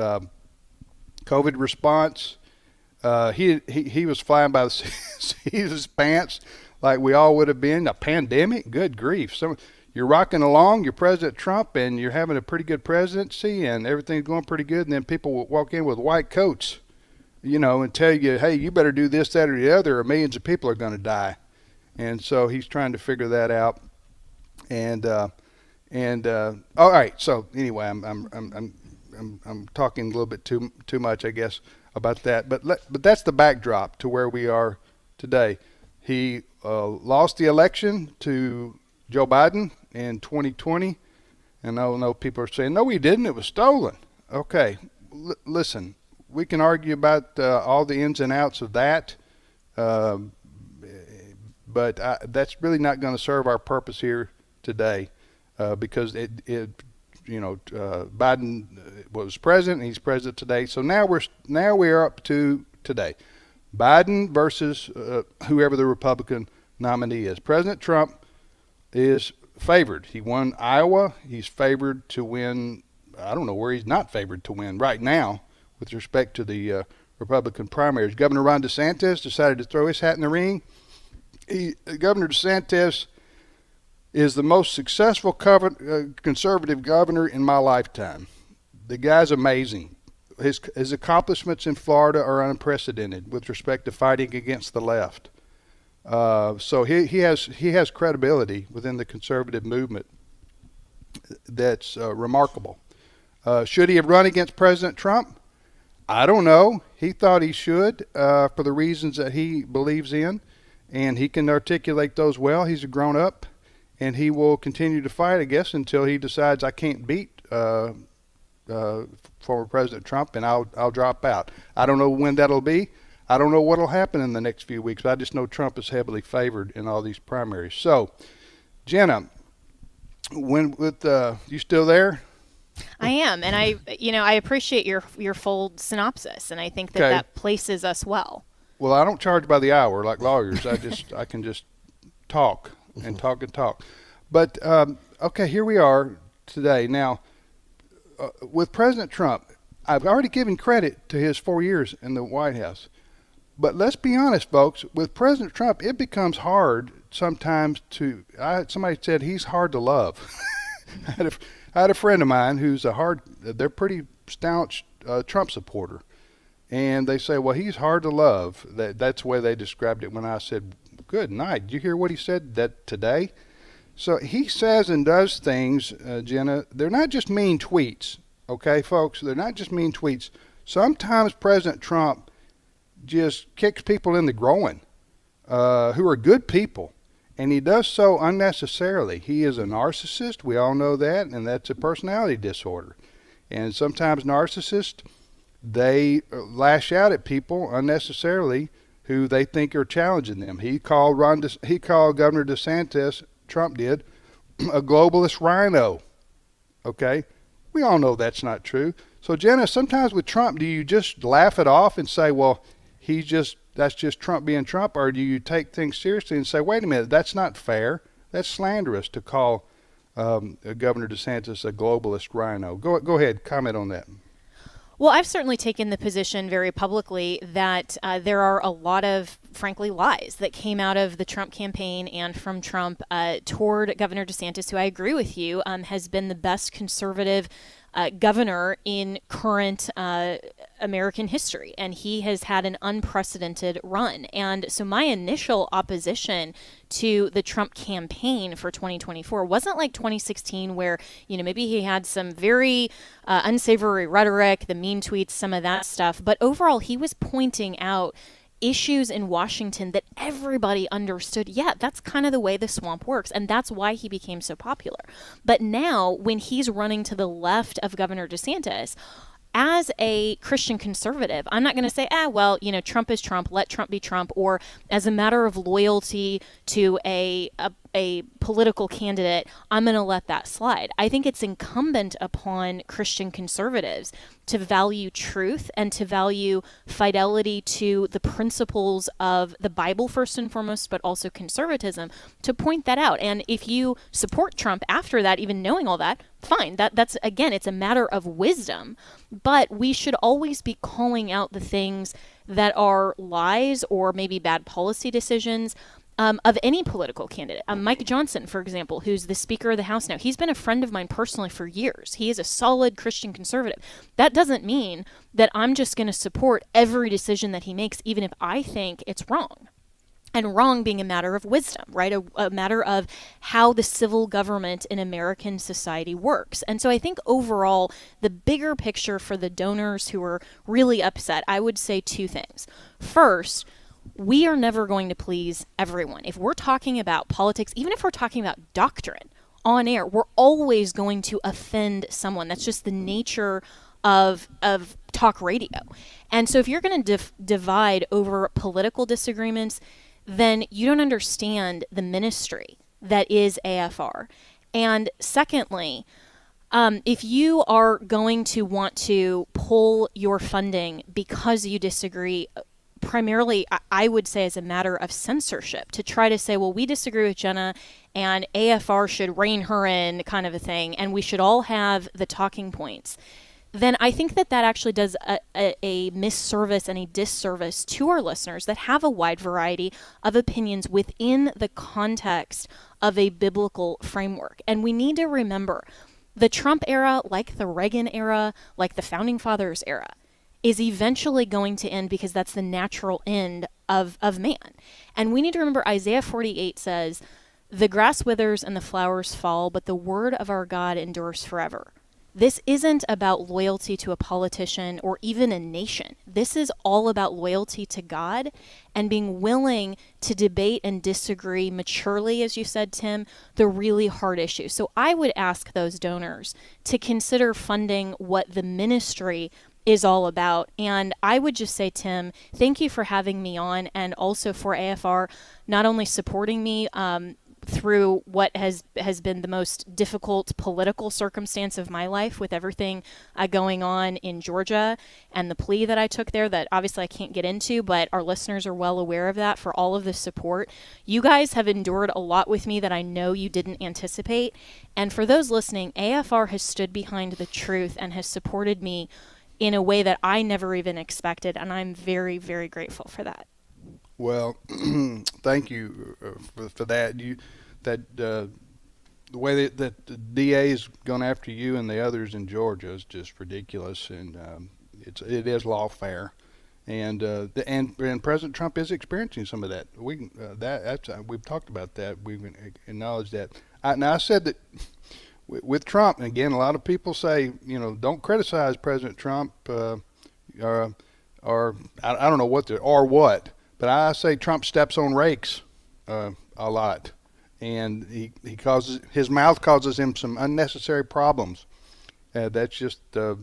COVID response, he was flying by the seat of his pants like we all would have been. A pandemic? Good grief. You're rocking along, you're President Trump, and you're having a pretty good presidency, and everything's going pretty good, and then people will walk in with white coats, and tell you, hey, you better do this, that, or the other, or millions of people are going to die. And so he's trying to figure that out. And all right. So anyway, I'm talking a little bit too much, I guess, about that. But that's the backdrop to where we are today. He lost the election to Joe Biden in 2020, and I know people are saying, no, he didn't. It was stolen. Okay, listen, we can argue about all the ins and outs of that. But that's really not going to serve our purpose here today, because Biden was president, and he's president today. So now we're up to today, Biden versus whoever the Republican nominee is. President Trump is favored. He won Iowa. He's favored to win. I don't know where he's not favored to win right now with respect to the Republican primaries. Governor Ron DeSantis decided to throw his hat in the ring. Governor DeSantis is the most successful conservative governor in my lifetime. The guy's amazing. His accomplishments in Florida are unprecedented with respect to fighting against the left. So he has credibility within the conservative movement that's remarkable. Should he have run against President Trump? I don't know. He thought he should for the reasons that he believes in, and he can articulate those well. He's a grown-up, and he will continue to fight, I guess, until he decides I can't beat former President Trump, and I'll drop out. I don't know when that'll be. I don't know what'll happen in the next few weeks, but I just know Trump is heavily favored in all these primaries. So, Jenna, you still there? I am, and I appreciate your full synopsis, and I think that places us well. Well, I don't charge by the hour like lawyers. I can just talk and talk and talk. But okay, here we are today. Now, with President Trump, I've already given credit to his 4 years in the White House. But let's be honest, folks. With President Trump, it becomes hard sometimes somebody said he's hard to love. I had a friend of mine who's they're pretty staunch Trump supporter. And they say, well, he's hard to love. That's the way they described it when I said, good night. Did you hear what he said today? So he says and does things, Jenna, they're not just mean tweets, okay, folks? They're not just mean tweets. Sometimes President Trump just kicks people in the groin who are good people, and he does so unnecessarily. He is a narcissist. We all know that, and that's a personality disorder. And sometimes narcissists, they lash out at people unnecessarily who they think are challenging them. He called Governor DeSantis, Trump did, a globalist rhino. Okay? We all know that's not true. So, Jenna, sometimes with Trump, do you just laugh it off and say, well, that's just Trump being Trump, or do you take things seriously and say, wait a minute, that's not fair. That's slanderous to call Governor DeSantis a globalist rhino. Go ahead, comment on that. Well, I've certainly taken the position very publicly that there are a lot of, frankly, lies that came out of the Trump campaign and from Trump toward Governor DeSantis, who I agree with you has been the best conservative governor in current American history, and he has had an unprecedented run. And so my initial opposition to the Trump campaign for 2024 wasn't like 2016, where, maybe he had some very unsavory rhetoric, the mean tweets, some of that stuff. But overall, he was pointing out issues in Washington that everybody understood. Yeah, that's kind of the way the swamp works, and that's why he became so popular. But now, when he's running to the left of Governor DeSantis, as a Christian conservative, I'm not going to say, Trump is Trump, let Trump be Trump, or as a matter of loyalty to a political candidate, I'm going to let that slide. I think it's incumbent upon Christian conservatives to value truth and to value fidelity to the principles of the Bible first and foremost, but also conservatism, to point that out. And if you support Trump after that, even knowing all that, fine. That's again, it's a matter of wisdom. But we should always be calling out the things that are lies or maybe bad policy decisions of any political candidate. Mike Johnson, for example, who's the Speaker of the House now, he's been a friend of mine personally for years. He is a solid Christian conservative. That doesn't mean that I'm just going to support every decision that he makes, even if I think it's wrong. And wrong being a matter of wisdom, right? A matter of how the civil government in American society works. And so I think overall, the bigger picture for the donors who are really upset, I would say two things. First, we are never going to please everyone. If we're talking about politics, even if we're talking about doctrine on air, we're always going to offend someone. That's just the nature of talk radio. And so if you're going to divide over political disagreements, then you don't understand the ministry that is AFR. And secondly, if you are going to want to pull your funding because you disagree, primarily, I would say as a matter of censorship, to try to say, well, we disagree with Jenna and AFR should rein her in, kind of a thing, and we should all have the talking points, then I think that actually does a misservice and a disservice to our listeners that have a wide variety of opinions within the context of a biblical framework. And we need to remember, the Trump era, like the Reagan era, like the Founding Fathers era, is eventually going to end because that's the natural end of man. And we need to remember Isaiah 48 says, "The grass withers and the flowers fall, but the word of our God endures forever." This isn't about loyalty to a politician or even a nation. This is all about loyalty to God and being willing to debate and disagree maturely, as you said, Tim, the really hard issues. So I would ask those donors to consider funding what the ministry is all about. And I would just say, Tim, thank you for having me on, and also for AFR not only supporting me through what has been the most difficult political circumstance of my life, with everything going on in Georgia and the plea that I took there that obviously I can't get into, but our listeners are well aware of that, for all of the support. You guys have endured a lot with me that I know you didn't anticipate. And for those listening, AFR has stood behind the truth and has supported me in a way that I never even expected, and I'm very, very grateful for that. Well, thank you for that. The way that the DA is going after you and the others in Georgia is just ridiculous, and it is lawfare, and President Trump is experiencing some of that. We've talked about that. We've acknowledged that. I said that with Trump, and again, a lot of people say, don't criticize President Trump, or I don't know what. But I say Trump steps on rakes a lot, and his mouth causes him some unnecessary problems. That's just the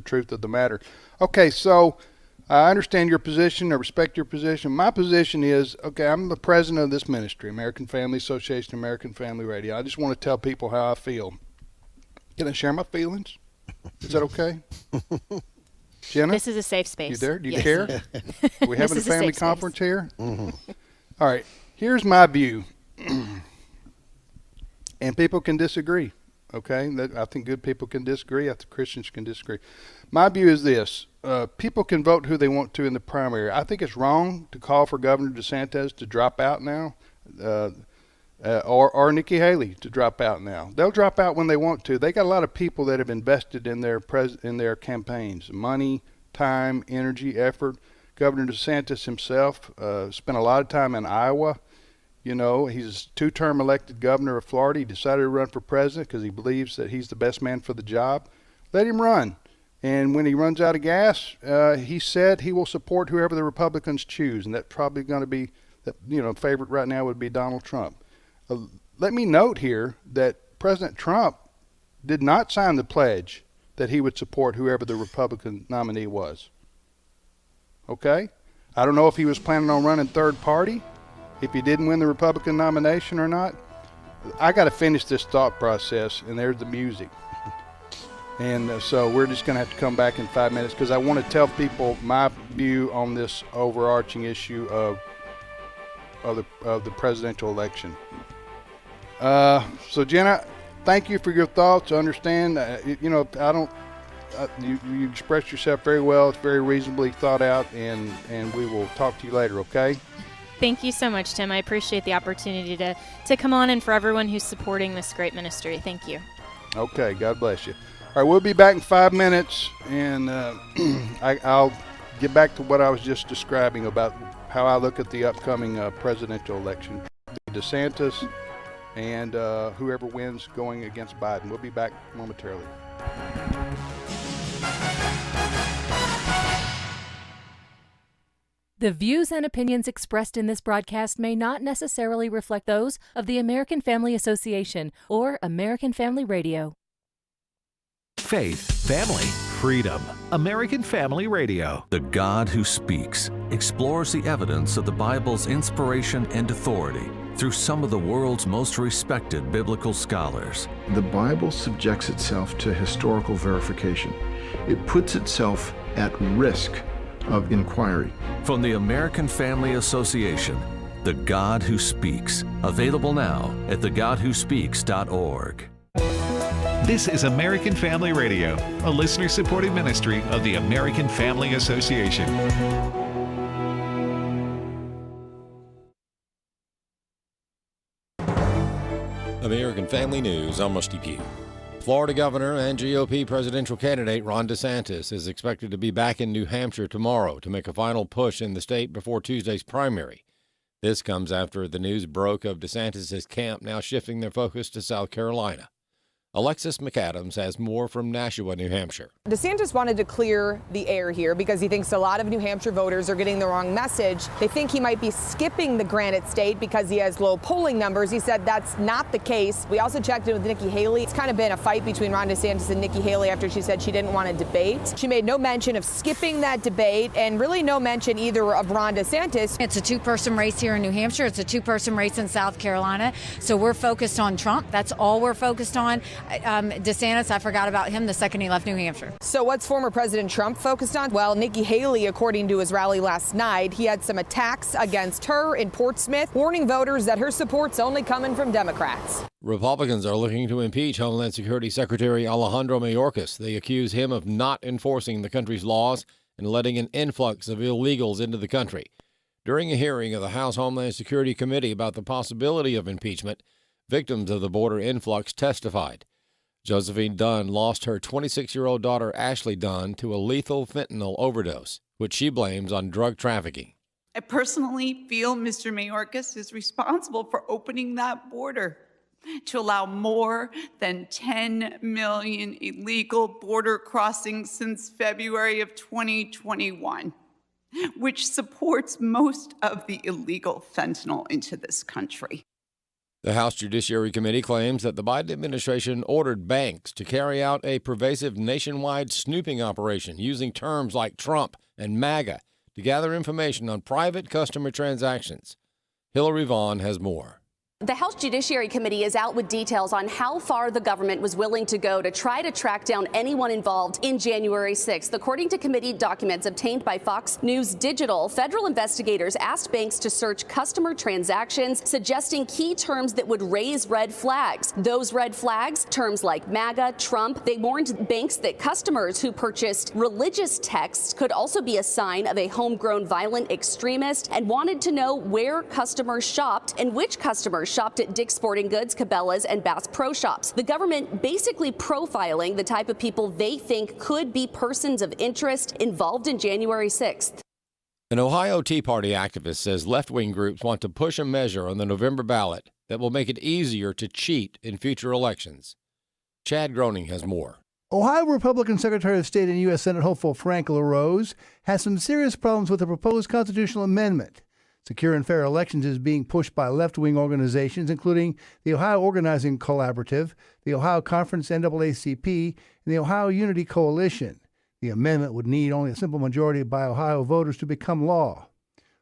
truth of the matter. Okay, so I understand your position. I respect your position. My position is, okay, I'm the president of this ministry, American Family Association, American Family Radio. I just want to tell people how I feel. Can I share my feelings? Is that okay? Jenna? This is a safe space. You there? Do you Yes. care? Are we having a This is a family safe conference space. here? Mm-hmm. All right. Here's my view. And people can disagree. Okay? I think good people can disagree. I think Christians can disagree. My view is this. People can vote who they want to in the primary. I think it's wrong to call for Governor DeSantis to drop out now, or Nikki Haley to drop out now. They'll drop out when they want to. They got a lot of people that have invested in their campaigns, money, time, energy, effort. Governor DeSantis himself spent a lot of time in Iowa. He's a 2-term elected governor of Florida. He decided to run for president because he believes that he's the best man for the job. Let him run. And when he runs out of gas, he said he will support whoever the Republicans choose. And that's probably going to be, favorite right now would be Donald Trump. Let me note here that President Trump did not sign the pledge that he would support whoever the Republican nominee was. Okay? I don't know if he was planning on running third party, if he didn't win the Republican nomination or not. I got to finish this thought process, and there's the music. And so we're just going to have to come back in 5 minutes because I want to tell people my view on this overarching issue of the presidential election. So Jenna, thank you for your thoughts. I understand, you expressed yourself very well. It's very reasonably thought out, and we will talk to you later, okay? Thank you so much, Tim. I appreciate the opportunity to come on, and for everyone who's supporting this great ministry. Thank you. Okay, God bless you. All right, we'll be back in 5 minutes, and I'll get back to what I was just describing about how I look at the upcoming presidential election. DeSantis and whoever wins going against Biden. We'll be back momentarily. The views and opinions expressed in this broadcast may not necessarily reflect those of the American Family Association or American Family Radio. Faith, family, freedom. American Family Radio. The God Who Speaks explores the evidence of the Bible's inspiration and authority through some of the world's most respected biblical scholars. The Bible subjects itself to historical verification. It puts itself at risk of inquiry. From the American Family Association, The God Who Speaks. Available now at thegodwhospeaks.org. This is American Family Radio, a listener-supported ministry of the American Family Association. American Family News, I'm Rusty Pugh. Florida Governor and GOP presidential candidate Ron DeSantis is expected to be back in New Hampshire tomorrow to make a final push in the state before Tuesday's primary. This comes after the news broke of DeSantis' camp now shifting their focus to South Carolina. Alexis McAdams has more from Nashua, New Hampshire. DeSantis wanted to clear the air here because he thinks a lot of New Hampshire voters are getting the wrong message. They think he might be skipping the Granite State because he has low polling numbers. He said that's not the case. We also checked in with Nikki Haley. It's kind of been a fight between Ron DeSantis and Nikki Haley after she said she didn't want to debate. She made no mention of skipping that debate and really no mention either of Ron DeSantis. It's a two-person race here in New Hampshire. It's a two-person race in South Carolina. So we're focused on Trump. That's all we're focused on. DeSantis, I forgot about him the second he left New Hampshire. So what's former President Trump focused on? Well, Nikki Haley, according to his rally last night, he had some attacks against her in Portsmouth, warning voters that her support's only coming from Democrats. Republicans are looking to impeach Homeland Security Secretary Alejandro Mayorkas. They accuse him of not enforcing the country's laws and letting an influx of illegals into the country. During a hearing of the House Homeland Security Committee about the possibility of impeachment, victims of the border influx testified. Josephine Dunn lost her 26-year-old daughter Ashley Dunn to a lethal fentanyl overdose, which she blames on drug trafficking. I personally feel Mr. Mayorkas is responsible for opening that border to allow more than 10 million illegal border crossings since February of 2021, which supports most of the illegal fentanyl into this country. The House Judiciary Committee claims that the Biden administration ordered banks to carry out a pervasive nationwide snooping operation using terms like Trump and MAGA to gather information on private customer transactions. Hillary Vaughn has more. The House Judiciary Committee is out with details on how far the government was willing to go to try to track down anyone involved in January 6th. According to committee documents obtained by Fox News Digital, federal investigators asked banks to search customer transactions, suggesting key terms that would raise red flags. Those red flags, terms like MAGA, Trump, they warned banks that customers who purchased religious texts could also be a sign of a homegrown violent extremist, and wanted to know where customers shopped and which customers shopped at Dick's Sporting Goods, Cabela's, and Bass Pro Shops. The government basically profiling the type of people they think could be persons of interest involved in January 6th. An Ohio Tea Party activist says left-wing groups want to push a measure on the November ballot that will make it easier to cheat in future elections. Chad Groening has more. Ohio Republican Secretary of State and U.S. Senate hopeful Frank LaRose has some serious problems with the proposed constitutional amendment. Secure and fair elections is being pushed by left-wing organizations, including the Ohio Organizing Collaborative, the Ohio Conference NAACP, and the Ohio Unity Coalition. The amendment would need only a simple majority by Ohio voters to become law.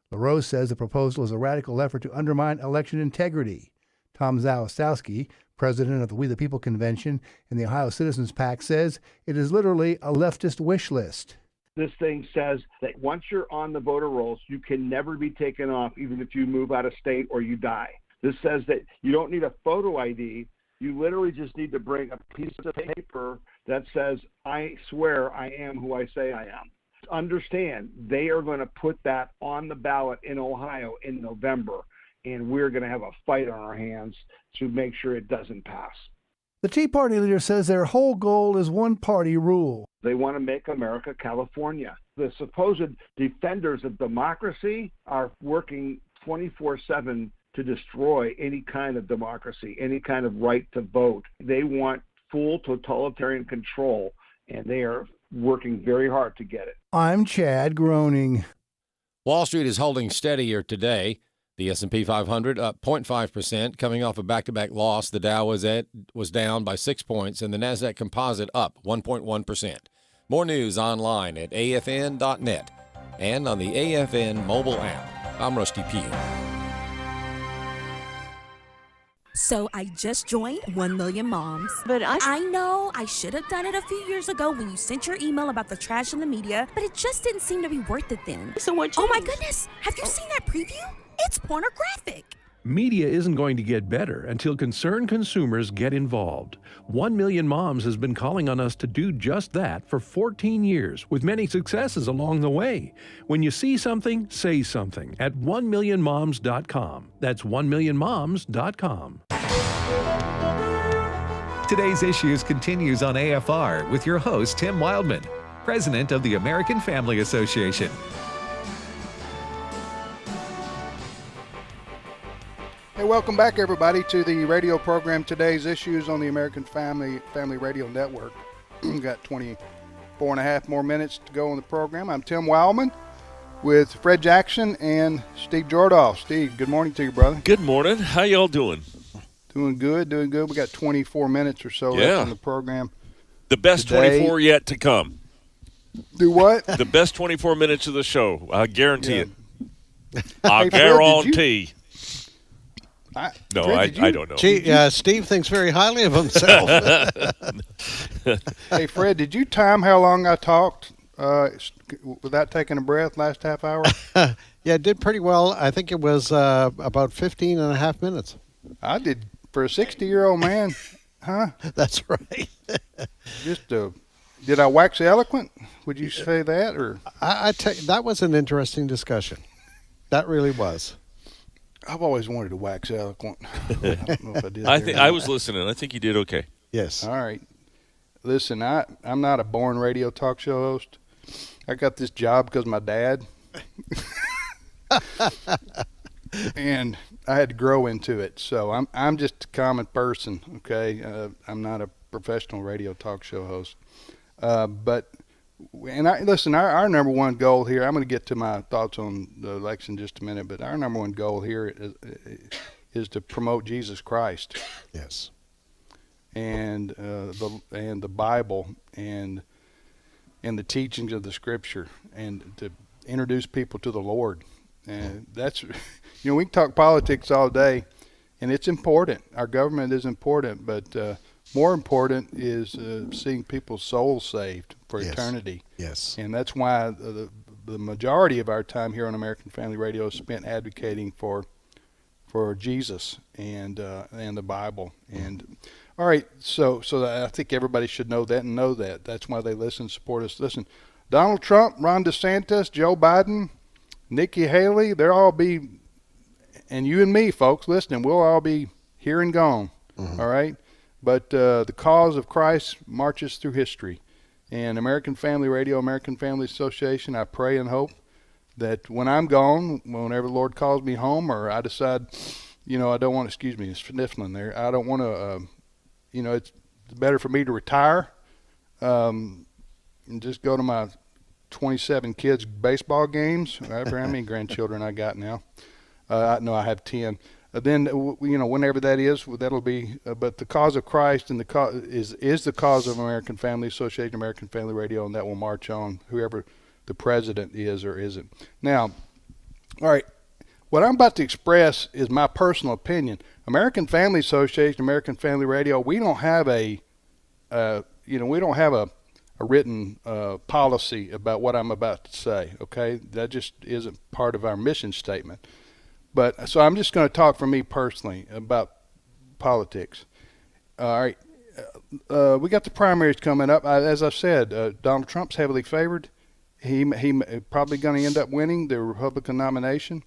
LaRose says the proposal is a radical effort to undermine election integrity. Tom Zalestowski, president of the We the People Convention and the Ohio Citizens PAC, says it is literally a leftist wish list. This thing says that once you're on the voter rolls, you can never be taken off, even if you move out of state or you die. This says that you don't need a photo ID. You literally just need to bring a piece of paper that says, I swear I am who I say I am. Understand, they are going to put that on the ballot in Ohio in November, and we're going to have a fight on our hands to make sure it doesn't pass. The Tea Party leader says their whole goal is one-party rule. They want to make America California. The supposed defenders of democracy are working 24/7 to destroy any kind of democracy, any kind of right to vote. They want full totalitarian control, and they are working very hard to get it. I'm Chad Groening. Wall Street is holding steadier today. The S&P 500 up 0.5%, coming off a back-to-back loss. The Dow was down by 6 points, and the Nasdaq Composite up 1.1%. More news online at afn.net and on the AFN mobile app. I'm Rusty Pugh. So I just joined 1 Million Moms. But I know I should have done it a few years ago when you sent your email about the trash in the media, but it just didn't seem to be worth it then. So what? Oh my goodness, have you seen that preview? It's pornographic. Media isn't going to get better until concerned consumers get involved. 1 Million Moms has been calling on us to do just that for 14 years, with many successes along the way. When you see something, say something at 1millionmoms.com. That's 1millionmoms.com. Today's Issues continues on AFR with your host, Tim Wildman, President of the American Family Association. Hey, welcome back, everybody, to the radio program Today's Issues on the American Family Radio Network. We've got 24 and a half more minutes to go on the program. I'm Tim Wildman with Fred Jackson and Steve Jordoff. Steve, good morning to you, brother. Good morning. How y'all doing? Doing good, doing good. We got 24 minutes or so left on the program. The best today. 24 yet to come. Do what? The best 24 minutes of the show. I guarantee it. I Hey, Fred, guarantee. I don't know. Gee, Steve thinks very highly of himself. Hey, Fred, did you time how long I talked without taking a breath last half hour? Yeah, it did pretty well. I think it was about 15 and a half minutes. I did for a 60-year-old man, huh? That's right. Did I wax eloquent? Would you say that, or I tell you, that was an interesting discussion. That really was. I've always wanted to wax eloquent. I don't know if I did. I was listening. I think you did okay. Yes. All right. Listen, I'm not a born radio talk show host. I got this job because of my dad. And I had to grow into it. So I'm just a common person, okay? I'm not a professional radio talk show host. Listen, our number one goal here, I'm going to get to my thoughts on the election in just a minute, but our number one goal here is to promote Jesus Christ. Yes. And the Bible and the teachings of the Scripture, and to introduce people to the Lord. And that's, we can talk politics all day, and it's important. Our government is important, but more important is seeing people's souls saved for eternity. Yes. And that's why the majority of our time here on American Family Radio is spent advocating for Jesus and the Bible. And all right, so I think everybody should know that and know that. That's why they listen, support us. Listen, Donald Trump, Ron DeSantis, Joe Biden, Nikki Haley, they'll all be, and you and me, folks, listening, we'll all be here and gone. Mm-hmm. All right? But the cause of Christ marches through history. And American Family Radio, American Family Association, I pray and hope that when I'm gone, whenever the Lord calls me home, or I decide, I don't want, excuse me, it's sniffling there. I don't want to, it's better for me to retire and just go to my 27 kids' baseball games. How many grandchildren I got now? No, I have 10. Then whenever that is, that'll be. But the cause of Christ and is the cause of American Family Association, American Family Radio, and that will march on, whoever the president is or isn't. Now, all right, what I'm about to express is my personal opinion. American Family Association, American Family Radio, we don't have a written policy about what I'm about to say. Okay, that just isn't part of our mission statement. But so I'm just going to talk for me personally about politics. All right, we got the primaries coming up. As I said, Donald Trump's heavily favored. He probably going to end up winning the Republican nomination,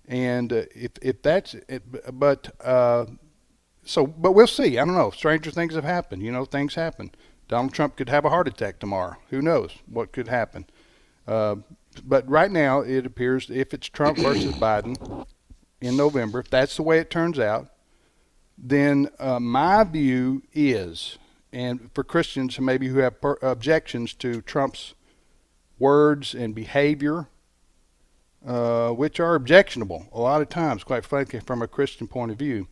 and if that's it, but we'll see. I don't know. Stranger things have happened. Things happen. Donald Trump could have a heart attack tomorrow. Who knows what could happen? But right now, it appears if it's Trump versus Biden in November, if that's the way it turns out, then my view is, and for Christians maybe who have objections to Trump's words and behavior, which are objectionable a lot of times, quite frankly, from a Christian point of view,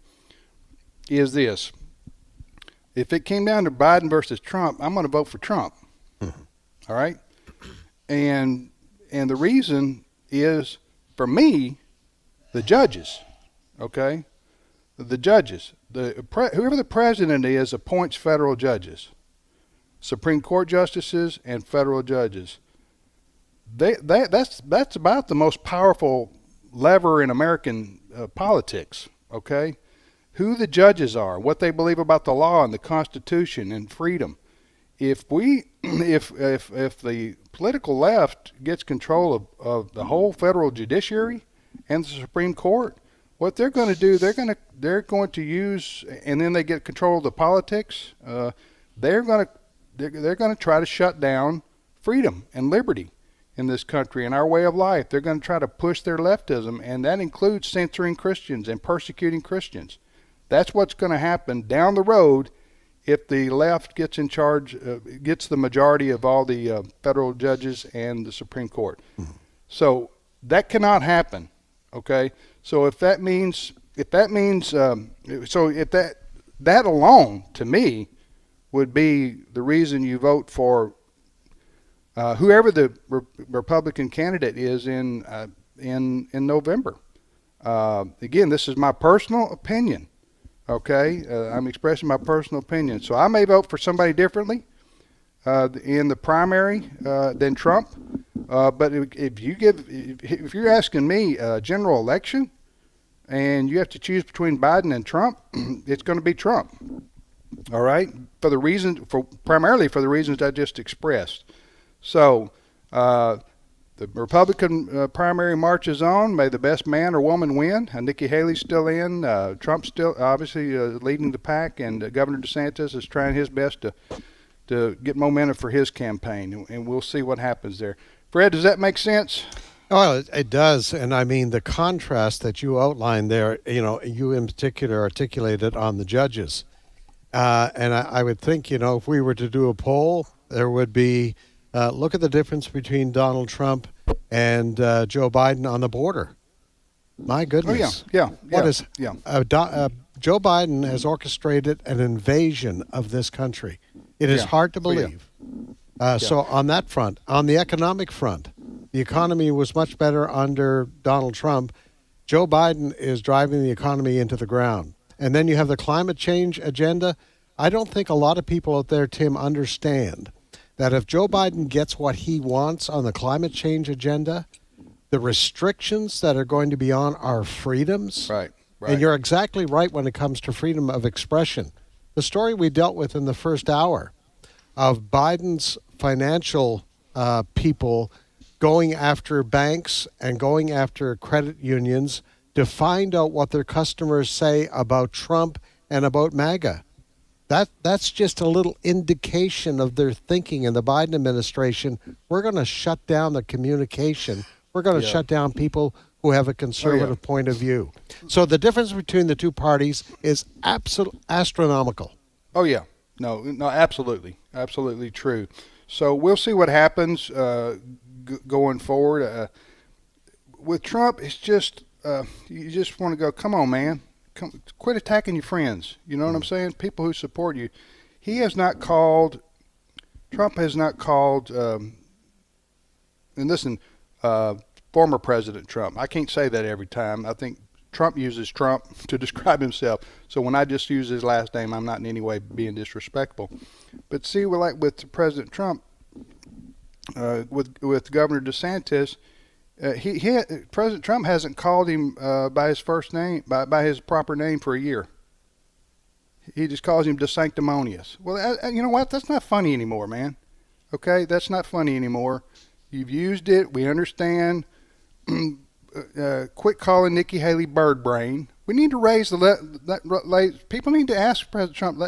is this. If it came down to Biden versus Trump, I'm going to vote for Trump. Mm-hmm. All right, and the reason is, for me, the judges. Okay, the judges. Whoever the president is appoints federal judges, Supreme Court justices and federal judges. That's about the most powerful lever in American politics. Okay, who the judges are, what they believe about the law and the Constitution and freedom. If the political left gets control of the whole federal judiciary and the Supreme Court, what they're going to do, they're going to use, and then they get control of the politics. They're going to try to shut down freedom and liberty in this country and our way of life. They're going to try to push their leftism, and that includes censoring Christians and persecuting Christians. That's what's going to happen down the road if the left gets in charge, gets the majority of all the federal judges and the Supreme Court. Mm-hmm. So that cannot happen. Okay. So if that alone, to me, would be the reason you vote for whoever the Republican candidate is in November. Again, this is my personal opinion. Okay, I'm expressing my personal opinion. So I may vote for somebody differently in the primary than Trump. But if you're asking me a general election, and you have to choose between Biden and Trump, it's going to be Trump. All right, primarily for the reasons I just expressed. So the Republican primary marches on. May the best man or woman win. Nikki Haley's still in. Trump's still obviously leading the pack, and Governor DeSantis is trying his best to get momentum for his campaign, and we'll see what happens there. Fred, does that make sense? Oh, it does. And I mean, the contrast that you outlined there, you in particular articulated on the judges. And I would think, if we were to do a poll, there would be, look at the difference between Donald Trump and Joe Biden on the border. My goodness. Oh, yeah. Joe Biden has orchestrated an invasion of this country. It is hard to believe. So on that front, on the economic front, the economy was much better under Donald Trump. Joe Biden is driving the economy into the ground. And then you have the climate change agenda. I don't think a lot of people out there, Tim, understand that if Joe Biden gets what he wants on the climate change agenda, the restrictions that are going to be on our freedoms. Right. And you're exactly right when it comes to freedom of expression. The story we dealt with in the first hour of Biden's financial people going after banks and going after credit unions to find out what their customers say about Trump and about MAGA. That's just a little indication of their thinking in the Biden administration. We're going to shut down the communication. We're going to shut down people who have a conservative point of view. So the difference between the two parties is astronomical. Oh, yeah. No, absolutely. Absolutely true. So we'll see what happens going forward. With Trump, it's just, you just want to go, come on, man. Quit attacking your friends. You know what I'm saying? People who support you. Trump has not called, and listen, former President Trump. I can't say that every time. I think Trump uses Trump to describe himself. So when I just use his last name, I'm not in any way being disrespectful. But see, with President Trump, with Governor DeSantis, President Trump hasn't called him by his first name, by his proper name for a year. He just calls him DeSanctimonious. Well, you know what? That's not funny anymore, man. Okay, that's not funny anymore. You've used it. We understand. Quit calling Nikki Haley bird brain. We need to raise people need to ask President Trump.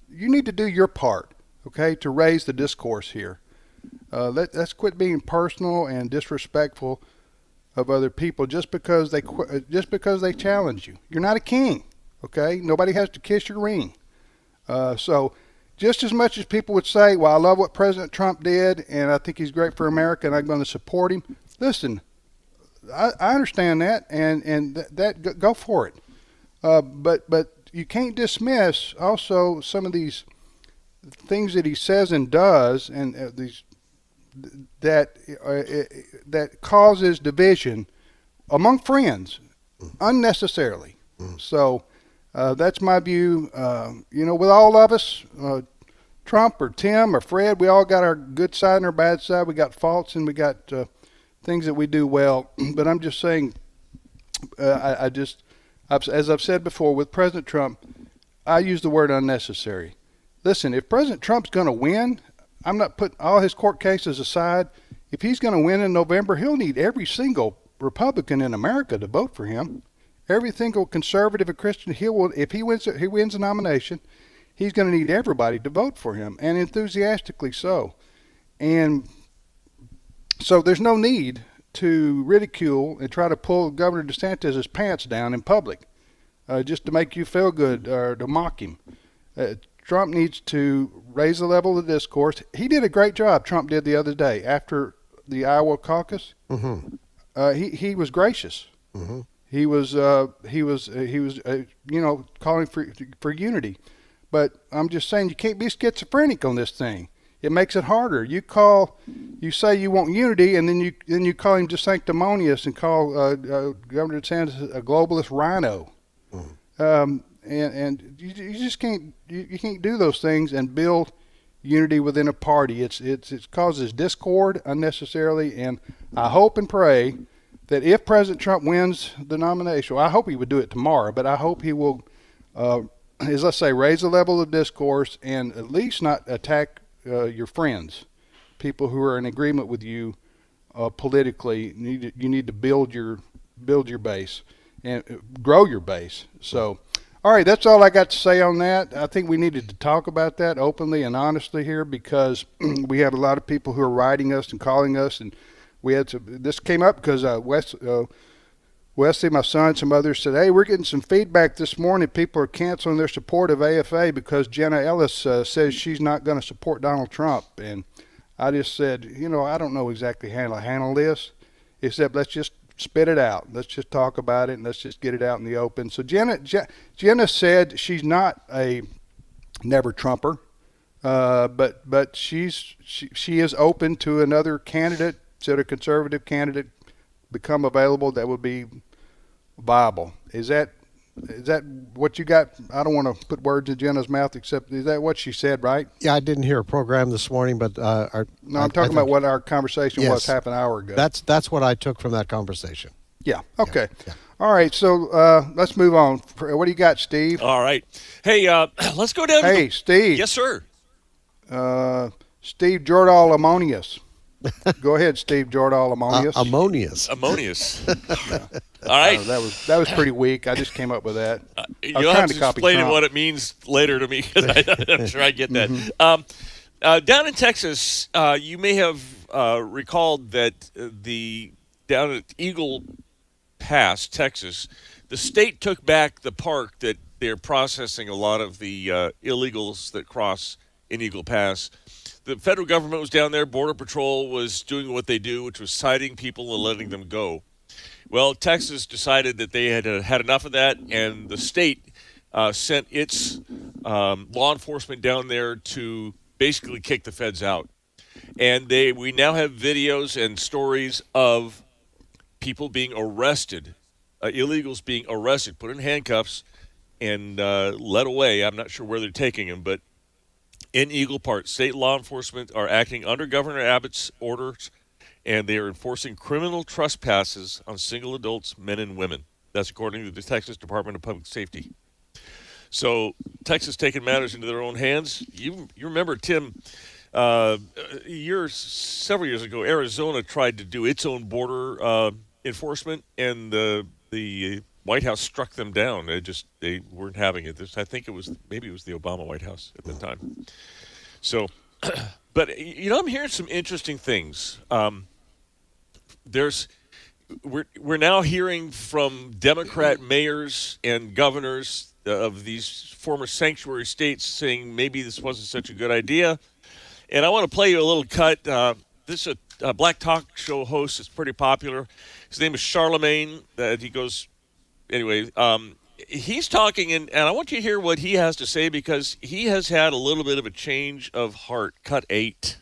You need to do your part, okay, to raise the discourse here. Let's quit being personal and disrespectful of other people just because they challenge you. You're not a king, okay? Nobody has to kiss your ring. So just as much as people would say, well, I love what President Trump did, and I think he's great for America, and I'm going to support him. Listen, I understand that, and that go for it. But you can't dismiss also some of these things that he says and does, and these that causes division among friends unnecessarily. So that's my view. With all of us, Trump or Tim or Fred, we all got our good side and our bad side. We got faults and we got things that we do well. But I'm just saying, as I've said before, with President Trump, I use the word unnecessary. Listen, if President Trump's going to win, I'm not putting all his court cases aside. If he's going to win in November, he'll need every single Republican in America to vote for him. Every single conservative or Christian, if he wins the nomination, he's going to need everybody to vote for him, and enthusiastically so. And so there's no need to ridicule and try to pull Governor DeSantis' pants down in public just to make you feel good or to mock him. Trump needs to raise the level of the discourse. He did a great job, Trump did the other day after the Iowa caucus. He was gracious. He was calling for unity. But I'm just saying, you can't be schizophrenic on this thing. It makes it harder. You say you want unity, and then you call him just sanctimonious and call Governor DeSantis a globalist rhino. And you just can't do those things and build unity within a party. It causes discord unnecessarily, and I hope and pray that if President Trump wins the nomination, I hope he would do it tomorrow, but I hope he will, as I say, raise the level of discourse and at least not attack your friends, people who are in agreement with you politically. You need to build your base and grow your base. So, all right, that's all I got to say on that. I think we needed to talk about that openly and honestly here because we have a lot of people who are writing us and calling us, and this came up because Wesley, my son, some others said, hey, we're getting some feedback this morning. People are canceling their support of AFA because Jenna Ellis says she's not going to support Donald Trump. And I just said, I don't know exactly how to handle this, except let's just spit it out. Let's just talk about it, and let's just get it out in the open. So Jenna said she's not a never Trumper, but she is open to another candidate, should a conservative candidate become available that would be viable. Is that what you got? I don't want to put words in Jenna's mouth, except is that what she said, right? Yeah, I didn't hear a program this morning, but I'm talking about what our conversation was half an hour ago. That's what I took from that conversation. Yeah. Okay. Yeah. All right. So let's move on. What do you got, Steve? All right. Hey, let's go down. Hey, Steve. Yes, sir. Steve Jordahl Ammonius. Go ahead, Steve Jordahl Ammonius. Ammonius. All right. That was pretty weak. I just came up with that. You'll have to explain what it means later to me because I'm sure I get that. Mm-hmm. Down in Texas, you may have recalled that down at Eagle Pass, Texas, the state took back the park that they're processing a lot of the illegals that cross in Eagle Pass. The federal government was down there. Border Patrol was doing what they do, which was citing people and letting them go. Well, Texas decided that they had had enough of that, and the state sent its law enforcement down there to basically kick the feds out. And we now have videos and stories of people being arrested, illegals being arrested, put in handcuffs, and led away. I'm not sure where they're taking them, but in Eagle Park, state law enforcement are acting under Governor Abbott's orders, and they are enforcing criminal trespasses on single adults, men and women. That's according to the Texas Department of Public Safety. So Texas taking matters into their own hands. You remember, Tim, several years ago, Arizona tried to do its own border enforcement, and the White House struck them down. They weren't having it. I think maybe it was the Obama White House at the time. So, but I'm hearing some interesting things. We're now hearing from Democrat mayors and governors of these former sanctuary states saying maybe this wasn't such a good idea. And I want to play you a little cut. This is a black talk show host that's pretty popular. His name is Charlemagne. He goes. Anyway, he's talking, and I want you to hear what he has to say because he has had a little bit of a change of heart. Cut 8.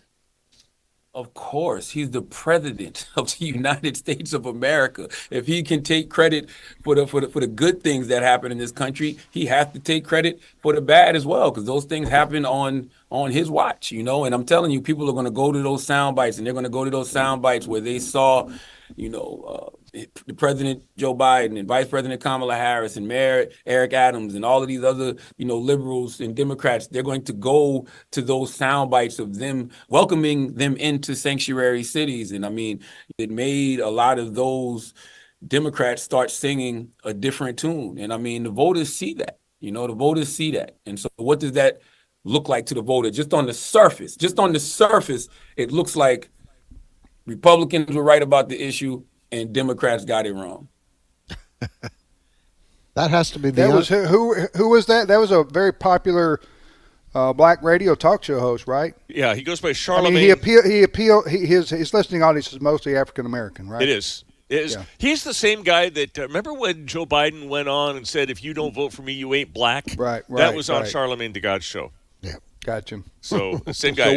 Of course, he's the president of the United States of America. If he can take credit for the good things that happen in this country, he has to take credit for the bad as well, because those things happen on his watch, you know. And I'm telling you, people are going to go to those sound bites, and they're going to go to those sound bites where they saw, the President Joe Biden and Vice President Kamala Harris and Mayor Eric Adams and all of these other, liberals and Democrats. They're going to go to those sound bites of them welcoming them into sanctuary cities. And I mean, it made a lot of those Democrats start singing a different tune. And I mean, the voters see that, the voters see that. And so what does that look like to the voter? Just on the surface, it looks like Republicans were right about the issue and Democrats got it wrong. That has to be the that was who was that? That was a very popular black radio talk show host, right? Yeah, he goes by Charlemagne. I mean, his listening audience is mostly African American, right? It is. Yeah. He's the same guy that remember when Joe Biden went on and said, "If you don't vote for me, you ain't black." Right. That was on Charlemagne the God show. Yeah, gotcha. So the same guy.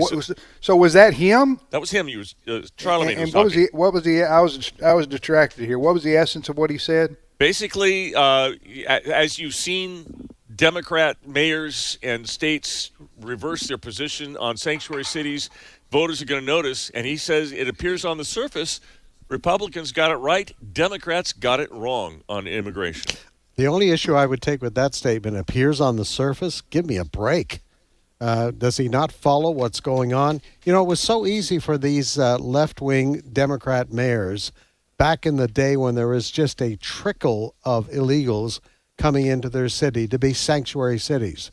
So was that him? That was him. He was Charlemagne. And what was he? I was distracted here. What was the essence of what he said? Basically, as you've seen, Democrat mayors and states reverse their position on sanctuary cities, voters are going to notice. And he says it appears on the surface, Republicans got it right, Democrats got it wrong on immigration. The only issue I would take with that statement, appears on the surface, give me a break. Does he not follow what's going on? It was so easy for these left-wing Democrat mayors back in the day when there was just a trickle of illegals coming into their city to be sanctuary cities.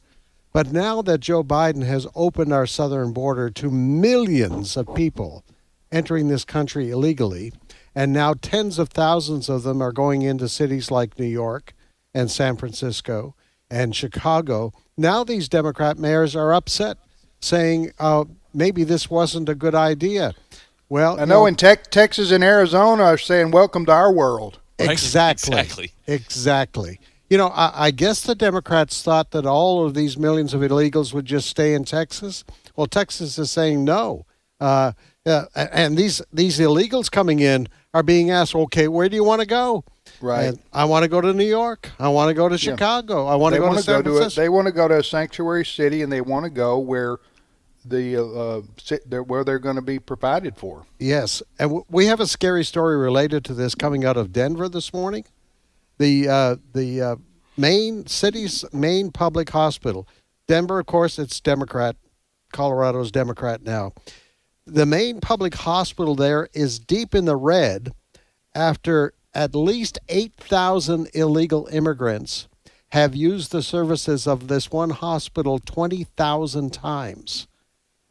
But now that Joe Biden has opened our southern border to millions of people entering this country illegally, and now tens of thousands of them are going into cities like New York and San Francisco and Chicago, now these Democrat mayors are upset, saying maybe this wasn't a good idea. Well, I know in Texas and Arizona are saying, welcome to our world. Exactly. I guess the Democrats thought that all of these millions of illegals would just stay in Texas. Well, Texas is saying no. And these illegals coming in are being asked, okay, where do you want to go? Right. And I want to go to New York. I want to go to Chicago. I want to go to San Francisco. They want to go to a sanctuary city, and they want to go where where they're going to be provided for. Yes, and we have a scary story related to this coming out of Denver this morning. The city's main public hospital, Denver, of course, it's Democrat. Colorado's Democrat now. The main public hospital there is deep in the red after at least 8,000 illegal immigrants have used the services of this one hospital 20,000 times.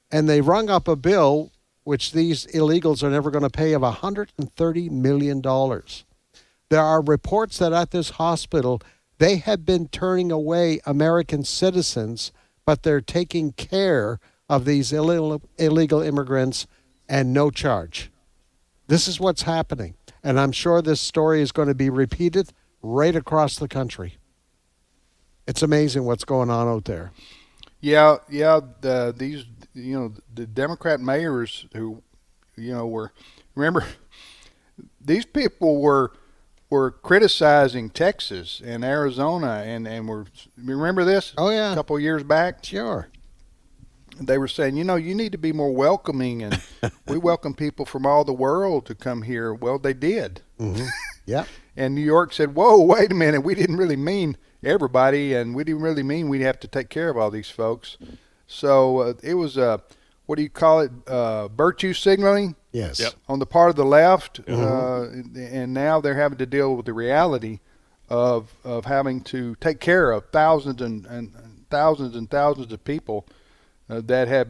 And they rung up a bill, which these illegals are never going to pay, of $130 million. There are reports that at this hospital, they have been turning away American citizens, but they're taking care of these illegal immigrants and no charge. This is what's happening. And I'm sure this story is going to be repeated right across the country. It's amazing what's going on out there. Yeah. The Democrat mayors who, remember, these people were criticizing Texas and Arizona and were, remember this? Oh, yeah. A couple of years back? Sure. They were saying, you need to be more welcoming, and we welcome people from all the world to come here. Well, they did. Mm-hmm. Yeah. And New York said, whoa, wait a minute, we didn't really mean everybody, and we didn't really mean we'd have to take care of all these folks. So it was, what do you call it, virtue signaling? Yes. Yep. On the part of the left, Mm-hmm. And now they're having to deal with the reality of having to take care of thousands and thousands of people that have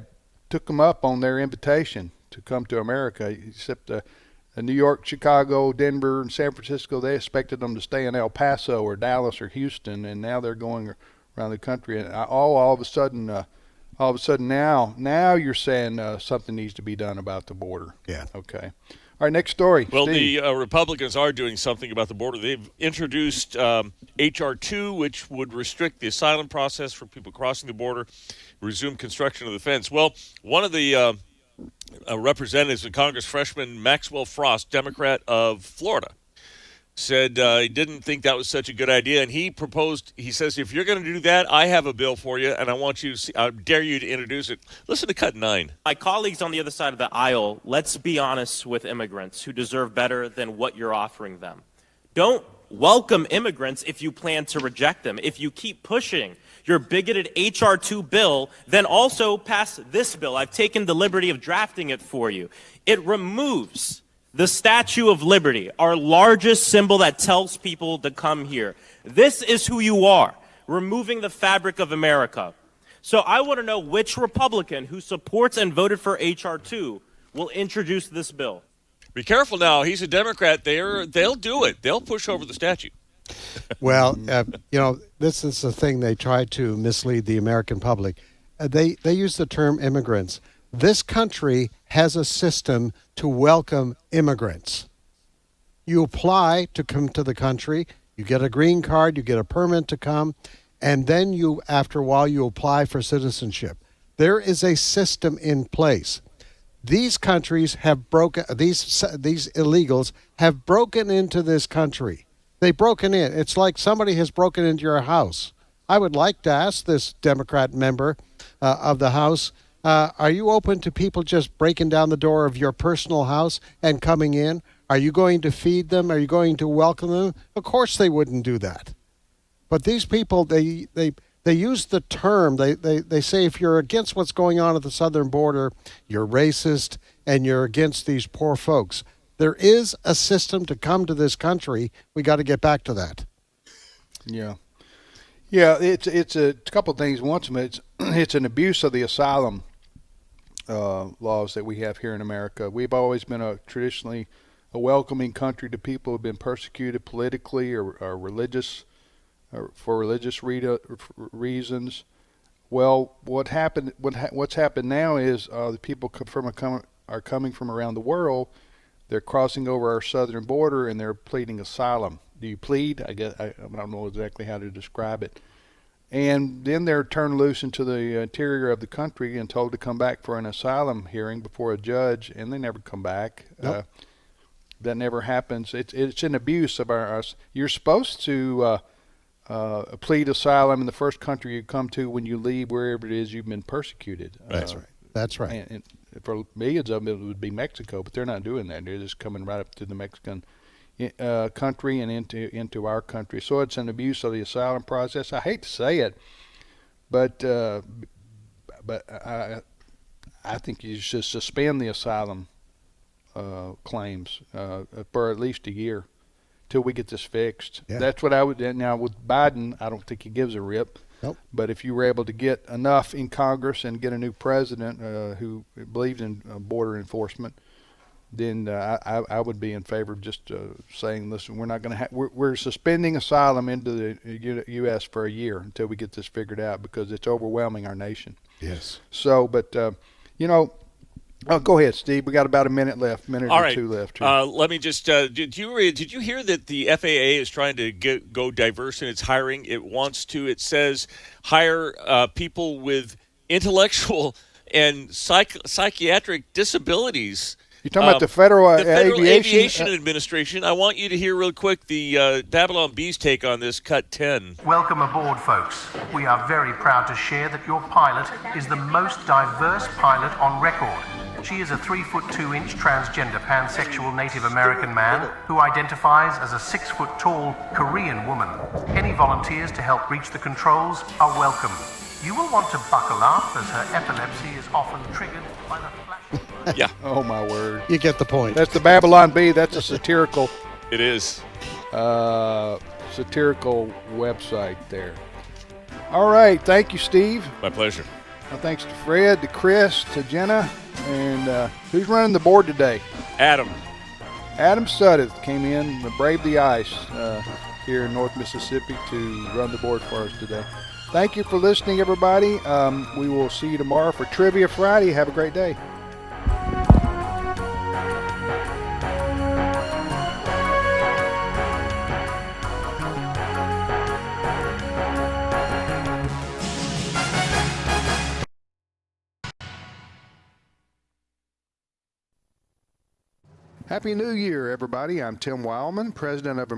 took them up on their invitation to come to America, except New York, Chicago, Denver, and San Francisco. They expected them to stay in El Paso or Dallas or Houston, and now they're going around the country. And all of a sudden now you're saying something needs to be done about the border. Yeah. Okay. All right, next story. Well, Steve. the Republicans are doing something about the border. They've introduced H.R. 2, which would restrict the asylum process for people crossing the border, resume construction of the fence. Well, one of the Representatives and Congress freshman Maxwell Frost, Democrat of Florida, said he didn't think that was such a good idea, and he proposed. He says, "If you're going to do that, I have a bill for you, and I want you to see, I dare you to introduce it." Listen to cut 9. My colleagues on the other side of the aisle, let's be honest with immigrants who deserve better than what you're offering them. Don't welcome immigrants if you plan to reject them. If you keep pushing your bigoted H.R. 2 bill, then also pass this bill. I've taken the liberty of drafting it for you. It removes the Statue of Liberty, our largest symbol that tells people to come here. This is who you are, removing the fabric of America. So I want to know which Republican who supports and voted for H.R. 2 will introduce this bill. Be careful now. He's a Democrat. They'll do it. They'll push over the statue. Well, this is the thing. They try to mislead the American public. They use the term immigrants. This country has a system to welcome immigrants. You apply to come to the country, you get a green card, you get a permit to come, and then after a while, you apply for citizenship. There is a system in place. These countries have broken, these illegals have broken into this country. They've broken in. It's like somebody has broken into your house. I would like to ask this Democrat member of the House, are you open to people just breaking down the door of your personal house and coming in? Are you going to feed them? Are you going to welcome them? Of course they wouldn't do that. But these people, they use the term, they say if you're against what's going on at the southern border, you're racist and you're against these poor folks. There is a system to come to this country. We got to get back to that. Yeah. Yeah, it's a couple of things. Once it's an abuse of the asylum laws that we have here in America. We've always been traditionally a welcoming country to people who've been persecuted politically or religious, for religious reasons. Well, what's happened now is the people are coming from around the world. They're crossing over our southern border and they're pleading asylum. Do you plead? I don't know exactly how to describe it. And then they're turned loose into the interior of the country and told to come back for an asylum hearing before a judge, and they never come back. Nope. That never happens. It's an abuse of our. You're supposed to plead asylum in the first country you come to when you leave wherever it is you've been persecuted. That's right. That's right. And for millions of them, it would be Mexico, but they're not doing that. They're just coming right up to the Mexican country and into our country. So it's an abuse of the asylum process. I hate to say it, but I think you should suspend the asylum claims for at least a year till we get this fixed. Yeah. That's what I would. Now with Biden, I don't think he gives a rip. Nope. But if you were able to get enough in Congress and get a new president who believes in border enforcement, then I would be in favor of just saying, listen, we're not going to we're suspending asylum into the U.S. for a year until we get this figured out because it's overwhelming our nation. Yes. So, but go ahead, Steve. We got about a minute left, or two left. Let me just. Did you hear that the FAA is trying to go diverse in its hiring? It wants to. It says hire people with intellectual and psychiatric disabilities. You're talking about the Federal Aviation Administration. I want you to hear real quick the Babylon Bee's take on this, cut 10. Welcome aboard, folks. We are very proud to share that your pilot is the most diverse pilot on record. She is a 3'2" transgender pansexual Native American man who identifies as a 6'tall Korean woman. Any volunteers to help reach the controls are welcome. You will want to buckle up as her epilepsy is often triggered by the flash. Yeah. Oh my word. You get the point. That's the Babylon Bee. That's a satirical. It is. Satirical website there. All right. Thank you, Steve. My pleasure. Thanks to Fred, to Chris, to Jenna, and who's running the board today? Adam Suddeth came in to brave the ice here in North Mississippi to run the board for us today. Thank you for listening, everybody. We will see you tomorrow for Trivia Friday. Have a great day. Happy New Year, everybody. I'm Tim Wildman, president of